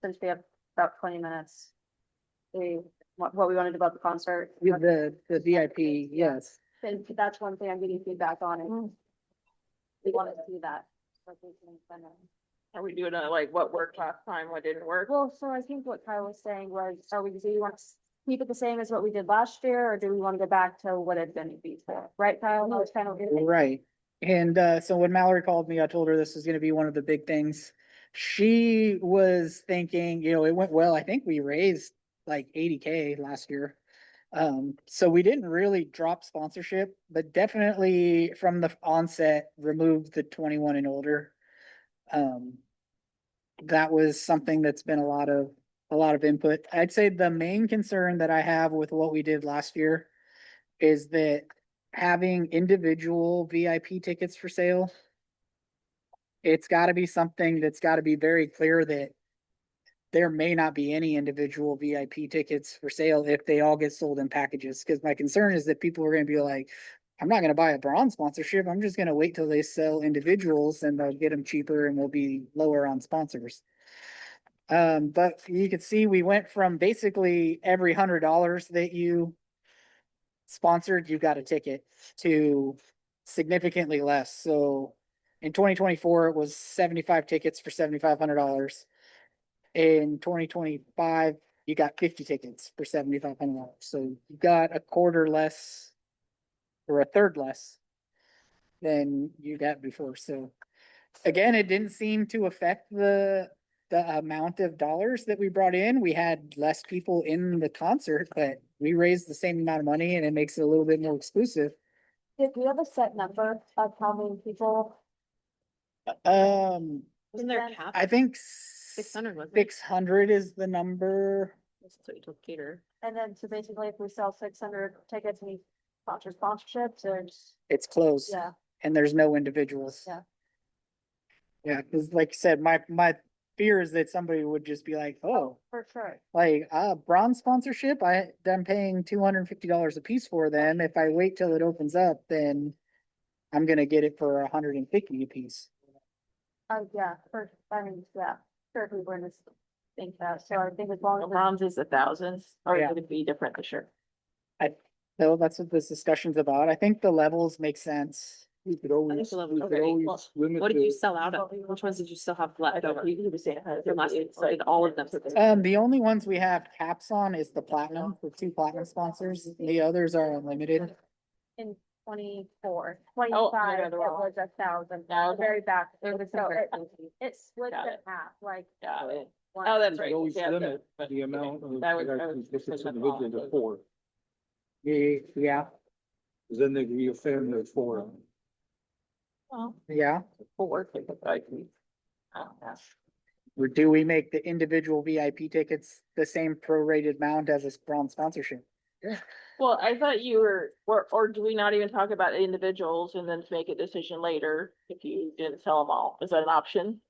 since we have about 20 minutes. What we want to do about the concert.
The VIP, yes.
And that's one thing I'm getting feedback on, and we want to do that.
Are we doing like what worked last time, what didn't work?
Well, so I think what Kyle was saying was, do we want to keep it the same as what we did last year, or do we want to go back to what had been before? Right, Kyle? No, it's kind of.
Right. And so when Mallory called me, I told her this was gonna be one of the big things. She was thinking, it went well. I think we raised like 80K last year. So we didn't really drop sponsorship, but definitely from the onset removed the 21 and older. That was something that's been a lot of input. I'd say the main concern that I have with what we did last year is that having individual VIP tickets for sale, it's got to be something that's got to be very clear that there may not be any individual VIP tickets for sale if they all get sold in packages. Because my concern is that people are going to be like, I'm not going to buy a bronze sponsorship. I'm just going to wait till they sell individuals and they'll get them cheaper and we'll be lower on sponsors. But you can see we went from basically every $100 that you sponsored, you got a ticket, to significantly less. So in 2024, it was 75 tickets for $7,500. In 2025, you got 50 tickets for $7,500. So you got a quarter less or a third less than you got before. So again, it didn't seem to affect the amount of dollars that we brought in. We had less people in the concert, but we raised the same amount of money and it makes it a little bit more exclusive.
Did we have a set number of how many people?
Isn't there a cap?
I think
600 wasn't it?
600 is the number.
That's what you told Peter.
And then, so basically, if we sell 600 tickets, we sponsor sponsorships, or just,
It's closed.
yeah,
And there's no individuals.
Yeah.
Yeah, because like I said, my fear is that somebody would just be like, oh,
for sure.
like bronze sponsorship, I'm paying $250 a piece for them. If I wait till it opens up, then I'm gonna get it for $150 a piece.
Yeah, sure, we were to think that, so I think as long as.
Bronze is 1,000, or
Yeah.
would it be different this year?
So that's what this discussion's about. I think the levels make sense.
We could always,
the level-
we could
okay,
always
well,
limit
What did you
the,
sell out of? Which ones did you still have left over?
You were saying
From last week, or did all of them?
The only ones we have caps on is the platinum, for 2 platinum sponsors. The others are unlimited.
In 24,
Oh,
25,
yeah,
it
they're wrong.
was 1,000,
Yeah,
the very back,
There
so
was some
it
corrections.
splits
Got
in
it.
half, like.
Got it.
one-
Oh, that's
we
right.
could always
Yeah,
limit
but-
the amount of
That was-
VIP tickets
that's
individually to 4.
Yeah,
Because then there'd be a family of 4.
Well,
yeah.
4 tickets, I think. Oh, yeah.
Or do we make the individual VIP tickets the same prorated amount as a bronze sponsorship?
Well, I thought you were, or do we not even talk about individuals and then make a decision later if you didn't sell them all? Is that an option?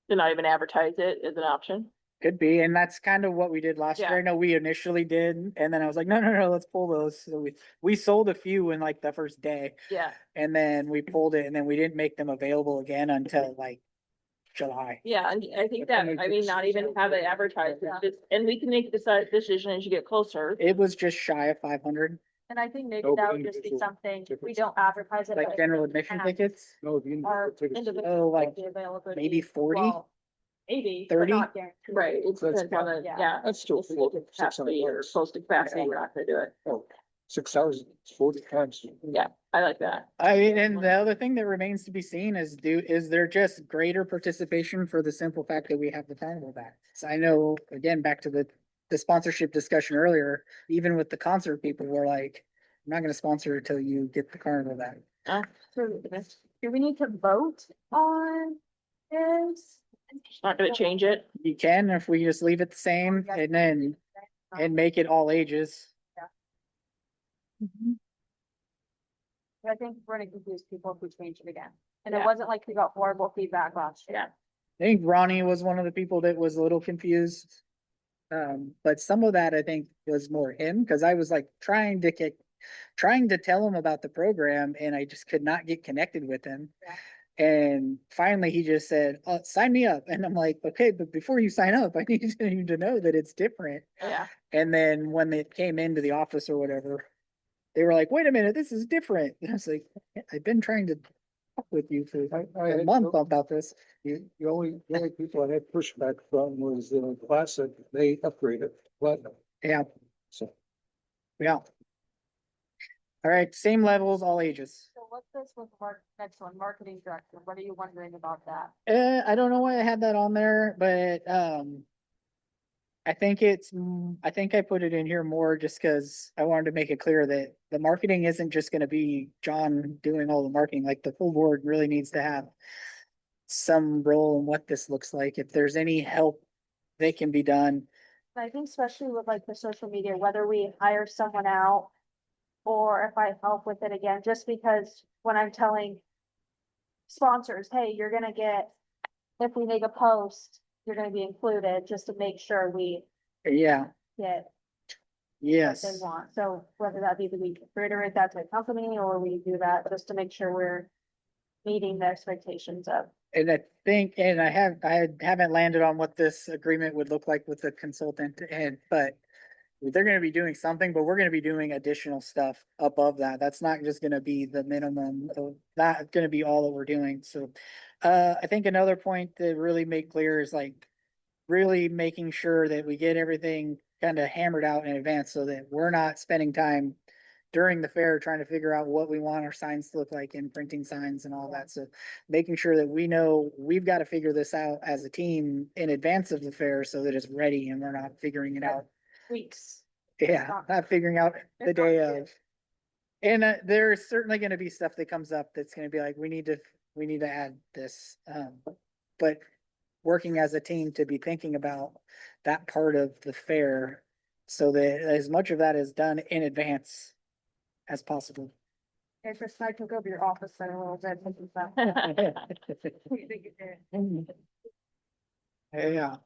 To not even advertise it is an option?
Could be, and that's kind of what we did last year.
Yeah.
I know we initially did, and then I was like, no, let's pull those. So we sold a few in like the first day,
Yeah,
and then we pulled it, and then we didn't make them available again until like July.
yeah, and I think that, I mean, not even have it advertised, it's just, and we can make the decision as you get closer.
It was just shy of 500,
And I think maybe
No,
that
but
would just be
individual
something, we
tickets.
don't advertise it.
like
but
general admission
have
tickets.
No, the
Our
individual tickets.
individual.
Oh, like
the availability,
maybe 40,
well, Maybe. but
30?
not guaranteed.
Right, it
That's
depends on the,
yeah.
yeah.
That's still
If you get
600
capacity or
bucks.
close to capacity, we're not gonna do it.
Oh, 6,000, it's 40 times.
Yeah, I like that.
I mean, and the other thing that remains to be seen is there just greater participation for the simple fact that we have the carnival back? So I know, again, back to the sponsorship discussion earlier, even with the concert people were like, I'm not gonna sponsor until you get the carnival back.
So, do we need to vote on this?
Not gonna change it.
You can, if we just leave it the same and make it all ages.
I think we're gonna confuse people if we change it again. And it
Yeah.
wasn't like we got horrible feedback last year.
Yeah.
I think Ronnie was one of the people that was a little confused. But some of that I think was more him, because I was like trying to tell him about the program and I just could not get connected with him.
Yeah.
And finally he just said, sign me up. And I'm like, okay, but before you sign up, I need you to know that it's different.
Yeah.
And then when they came into the office or whatever, they were like, wait a minute, this is different. And I was like, I've been trying to talk with you for
I
a
had
month
no-
about this.
the only people I had pushback from was the Classic, they upgraded, Platinum,
Yeah,
so.
yeah. All right, same levels, all ages.
So what's this with next one, marketing director? What are you wondering about that?
I don't know why I had that on there, but, I think I think I put it in here more just because I wanted to make it clear that the marketing isn't just gonna be John doing all the marketing, like the full board really needs to have some role in what this looks like. If there's any help that can be done.
I think especially with like the social media, whether we hire someone out or if I help with it again, just because when I'm telling sponsors, hey, you're gonna get, if we make a post, you're gonna be included, just to make sure we
Yeah,
get what
yes.
they want. So whether that be that we reiterate that to the company or we do that just to make sure we're meeting the expectations of.
And I think, and I haven't landed on what this agreement would look like with the consultant but they're gonna be doing something, but we're gonna be doing additional stuff above that. That's not just gonna be the minimum of, not gonna be all that we're doing. So, I think another point to really make clear is like really making sure that we get everything kind of hammered out in advance so that we're not spending time during the fair trying to figure out what we want our signs to look like and printing signs and all that. So making sure that we know we've got to figure this out as a team in advance of the fair so that it's ready and we're not figuring it out.
Weeks.
Yeah, not figuring out the
It's not
day
good.
of. And there's certainly gonna be stuff that comes up that's gonna be like, we need to add this. But working as a team to be thinking about that part of the fair so that as much of that is done in advance as possible.
Okay, Chris, I took over your office for a little bit. Thank you for that. You think you did.
Yeah.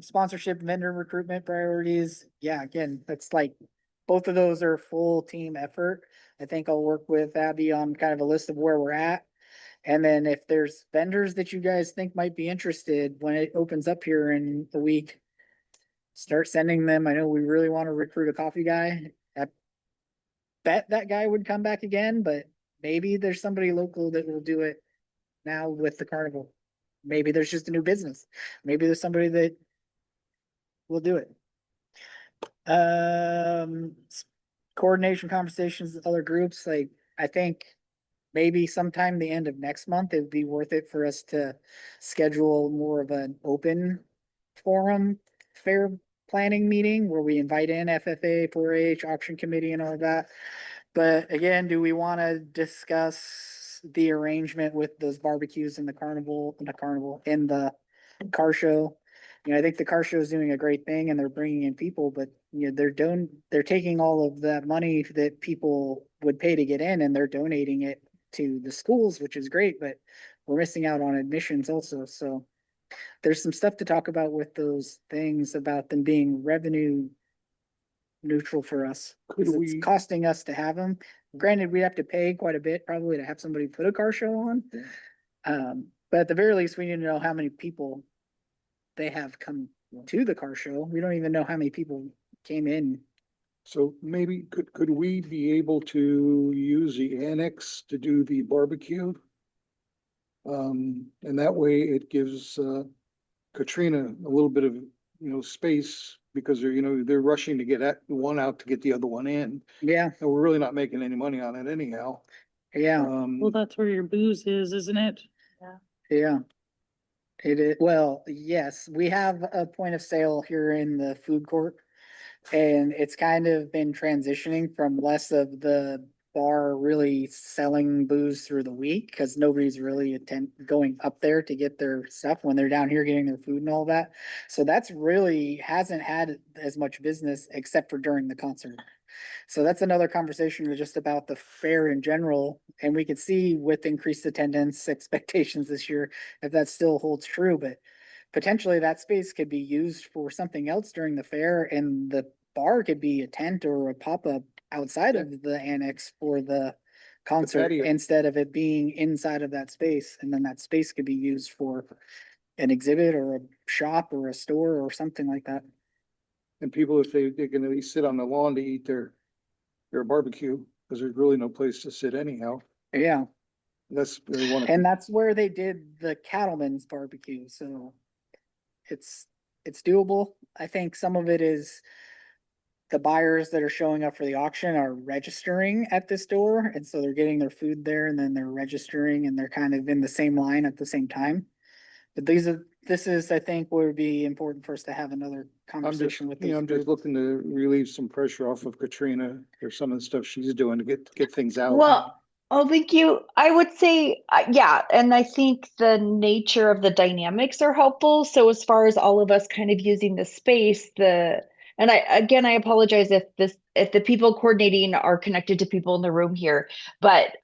Sponsorship, vendor recruitment priorities. Yeah, again, that's like, both of those are full team effort. I think I'll work with Abby on kind of a list of where we're at. And then if there's vendors that you guys think might be interested, when it opens up here in the week, start sending them. I know we really want to recruit a coffee guy. I bet that guy would come back again, but maybe there's somebody local that will do it now with the carnival. Maybe there's just a new business. Maybe there's somebody that will do it. Coordination conversations with other groups, like, I think maybe sometime the end of next month, it'd be worth it for us to schedule more of an open forum fair planning meeting where we invite in FFA, 4-H, auction committee and all that. But again, do we want to discuss the arrangement with those barbecues in the carnival, in the car show? You know, I think the car show is doing a great thing and they're bringing in people, but you know, they're taking all of that money that people would pay to get in and they're donating it to the schools, which is great, but we're missing out on admissions also. So there's some stuff to talk about with those things about them being revenue neutral for us.
Could
'Cause
we-
it's costing us to have them. Granted, we have to pay quite a bit probably to have somebody put a car show on. But at the very least, we need to know how many people they have come to the car show. We don't even know how many people came in.
So maybe could we be able to use the annex to do the barbecue? And that way it gives Katrina a little bit of space because they're rushing to get one out to get the other one in.
Yeah,
And we're really not making any money on it anyhow.
yeah,
Well, that's where your booze is, isn't it?
yeah. It is, well, yes, we have a point of sale here in the food court. And it's kind of been transitioning from less of the bar really selling booze through the week because nobody's really going up there to get their stuff when they're down here getting their food and all that. So that's really hasn't had as much business except for during the concert. So that's another conversation just about the fair in general. And we could see with increased attendance expectations this year, if that still holds true, but potentially that space could be used for something else during the fair and the bar could be a tent or a pop-up outside of the annex for the concert
patio.
instead of it being inside of that space. And then that space could be used for an exhibit or a shop or a store or something like that.
And people, if they can at least sit on the lawn to eat their barbecue, because there's really no place to sit anyhow.
Yeah.
They want to.
And that's where they did the Cattleman's barbecue. So it's doable. I think some of it is the buyers that are showing up for the auction are registering at this door. And so they're getting their food there and then they're registering and they're kind of in the same line at the same time. But this is, I think, would be important for us to have another conversation with these.
I'm just looking to relieve some pressure off of Katrina or some of the stuff she's doing to get things out.
Well, oh, thank you. I would say, yeah, and I think the nature of the dynamics are helpful. So as far as all of us kind of using the space, and I apologize if the people coordinating are connected to people in the room here, but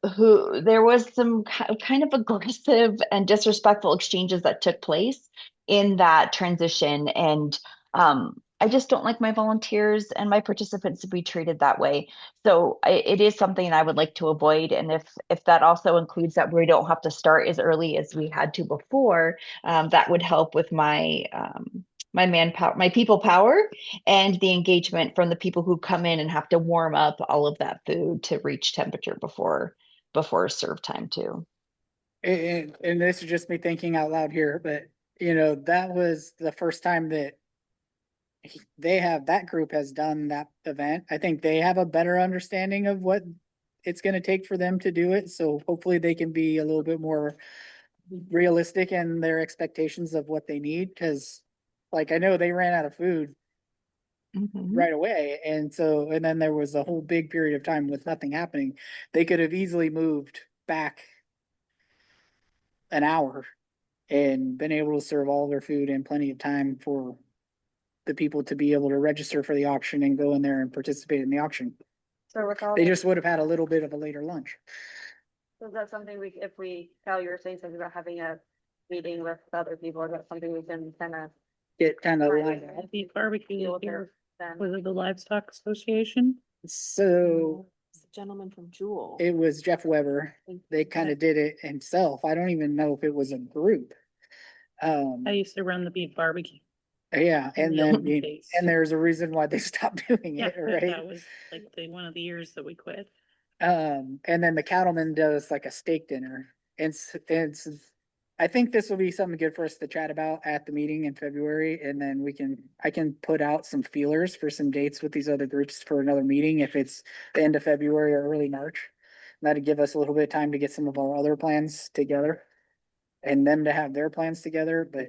there was some kind of aggressive and disrespectful exchanges that took place in that transition. And I just don't like my volunteers and my participants to be treated that way. So it is something I would like to avoid. And if that also includes that we don't have to start as early as we had to before, that would help with my my manpower, my people power, and the engagement from the people who come in and have to warm up all of that food to reach temperature before serve time too.
And this is just me thinking out loud here, but that was the first time that that group has done that event. I think they have a better understanding of what it's going to take for them to do it. So hopefully they can be a little bit more realistic in their expectations of what they need. Cause like, I know they ran out of food right away. And then there was a whole big period of time with nothing happening. They could have easily moved back an hour and been able to serve all their food in plenty of time for the people to be able to register for the auction and go in there and participate in the auction.
So recall.
They just would have had a little bit of a later lunch.
So that's something Cal, you were saying something about having a meeting with other people, is that something we can kind of.
Get kind of
Right.
like,
Beef barbecue
deal with
here.
then?
Was it the Livestock Association?
so
It's the gentleman from Jewel.
it was Jeff Weber. They kind of did it himself. I don't even know if it was a group.
I used to run the beef barbecue.
Yeah,
in
and
the
then,
old days.
and there's a reason why they stopped doing
Yeah,
it,
but
right?
that was like one of the years that we quit.
And then the cattleman does like a steak dinner. I think this will be something good for us to chat about at the meeting in February. And then I can put out some feelers for some dates with these other groups for another meeting, if it's the end of February or early March. That'd give us a little bit of time to get some of our other plans together and them to have their plans together, but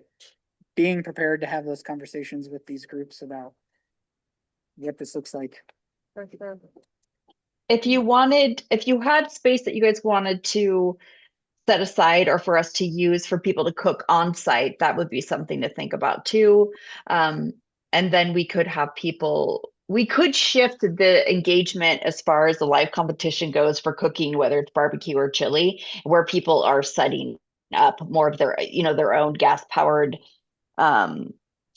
being prepared to have those conversations with these groups about what this looks like.
For sure.
If you had space that you guys wanted to set aside or for us to use for people to cook on site, that would be something to think about too. And then we could shift the engagement as far as the live competition goes for cooking, whether it's barbecue or chili, where people are setting up more of their own gas powered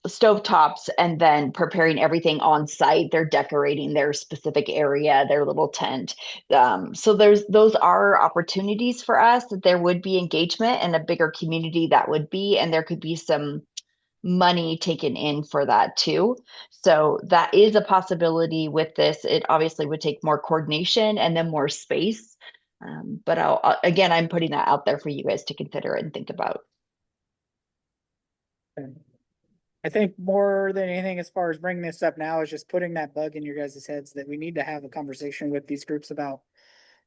stovetops and then preparing everything on site. They're decorating their specific area, their little tent. So those are opportunities for us that there would be engagement and a bigger community that would be, and there could be some money taken in for that too. So that is a possibility with this. It obviously would take more coordination and then more space. But I'm putting that out there for you guys to consider and think about.
I think more than anything, as far as bringing this up now, is just putting that bug in your guys' heads that we need to have a conversation with these groups about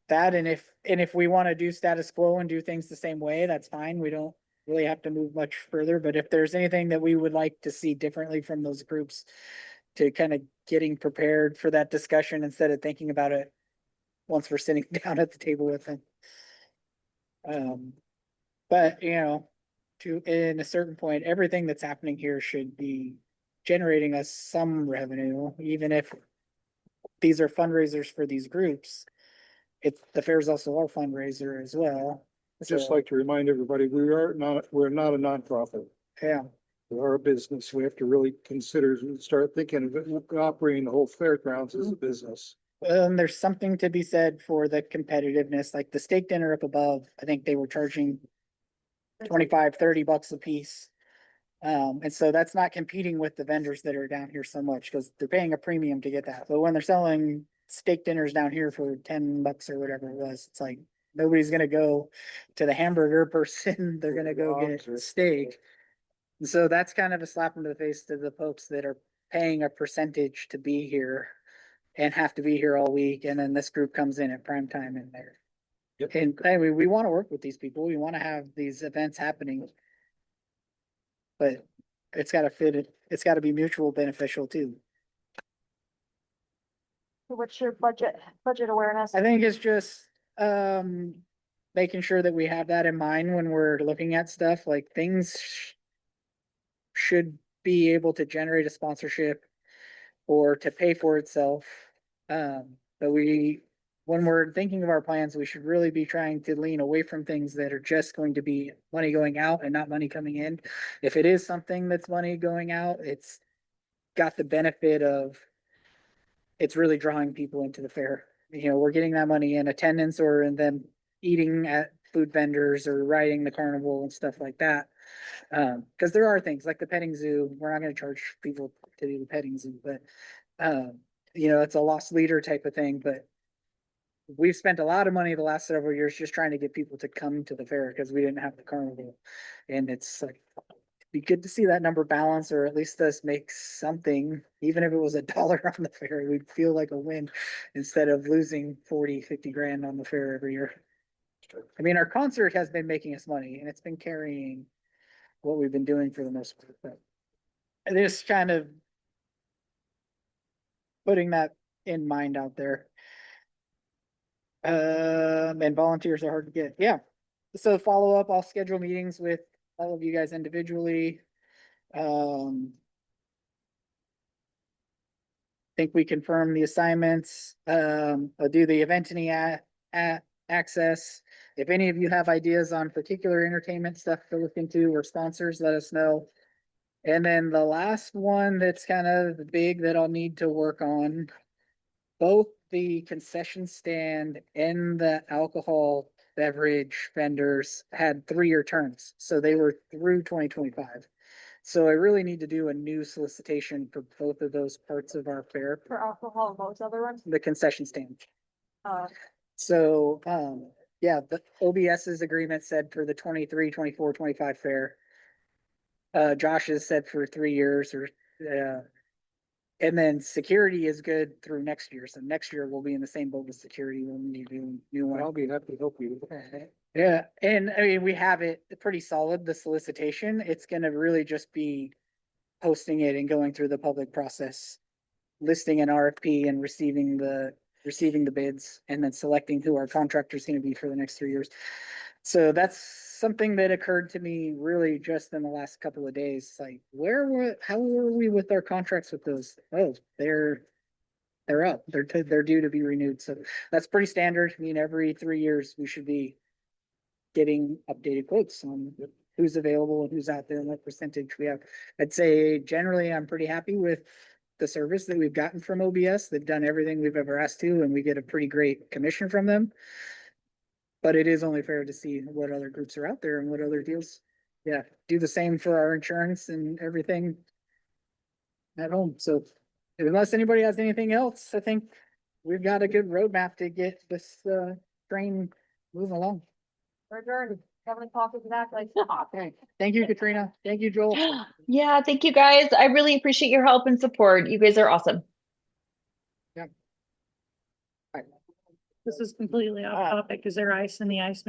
that. And if we want to do status quo and do things the same way, that's fine. We don't really have to move much further. But if there's anything that we would like to see differently from those groups to kind of getting prepared for that discussion instead of thinking about it once we're sitting down at the table with them. But in a certain point, everything that's happening here should be generating us some revenue, even if these are fundraisers for these groups. The fair is also our fundraiser as well.
I'd just
So,
like to remind everybody, we're not a nonprofit.
yeah,
We are a business. We have to really consider, start thinking of it, operating the whole fairgrounds as a business.
there's something to be said for the competitiveness, like the steak dinner up above, I think they were charging 25, 30 bucks a piece. And so that's not competing with the vendors that are down here so much because they're paying a premium to get that. But when they're selling steak dinners down here for 10 bucks or whatever it was, it's like nobody's gonna go to the hamburger person. They're gonna go get steak. And so that's kind of a slap into the face to the folks that are paying a percentage to be here and have to be here all week. And then this group comes in at prime time in there.
Yep.
And I mean, we want to work with these people. We want to have these events happening. But it's gotta fit it. It's gotta be mutual beneficial too.
What's your budget awareness?
I think it's just, making sure that we have that in mind when we're looking at stuff, like things should be able to generate a sponsorship or to pay for itself. But when we're thinking of our plans, we should really be trying to lean away from things that are just going to be money going out and not money coming in. If it is something that's money going out, it's got the benefit of it's really drawing people into the fair. We're getting that money in attendance or in them eating at food vendors or riding the carnival and stuff like that. Cause there are things like the petting zoo. We're not gonna charge people to do the petting zoo, but, it's a lost leader type of thing, but we've spent a lot of money the last several years just trying to get people to come to the fair because we didn't have the carnival. And it's like, be good to see that number balance, or at least us make something, even if it was $1 on the fair, we'd feel like a win instead of losing 40, 50 grand on the fair every year. I mean, our concert has been making us money and it's been carrying what we've been doing for the most part, but just kind of putting that in mind out there. And volunteers are hard to get. Yeah. So follow up, I'll schedule meetings with all of you guys individually. Think we confirm the assignments. I'll do the Eventany at access. If any of you have ideas on particular entertainment stuff to look into or sponsors, let us know. And then the last one that's kind of big that I'll need to work on, both the concession stand and the alcohol beverage vendors had 3-year terms, so they were through 2025. So I really need to do a new solicitation for both of those parts of our fair,
For alcohol and what was the other one?
the concession stand.
Uh,
So, yeah, the OBS's agreement said for the 23, 24, 25 fair. Josh has said for 3 years and then security is good through next year. So next year we'll be in the same boat with security when we do new one.
I'll be happy to help you.
Yeah, and I mean, we have it pretty solid, the solicitation. It's gonna really just be posting it and going through the public process, listing an RFP and receiving the bids and then selecting who our contractor is gonna be for the next 3 years. So that's something that occurred to me really just in the last couple of days, like how were we with our contracts with those? Oh, they're up, they're due to be renewed. So that's pretty standard. I mean, every 3 years we should be getting updated quotes on who's available and who's out there and what percentage we have. I'd say generally I'm pretty happy with the service that we've gotten from OBS. They've done everything we've ever asked to, and we get a pretty great commission from them. But it is only fair to see what other groups are out there and what other deals. Yeah, do the same for our insurance and everything at home. So unless anybody has anything else, I think we've got a good roadmap to get this train moving along.
We're adjourned. Have any coffee back, like?
Okay. Thank you, Katrina. Thank you, Joel.
Yeah, thank you guys. I really appreciate your help and support. You guys are awesome.
This is completely off topic. Is there ice in the ice machine?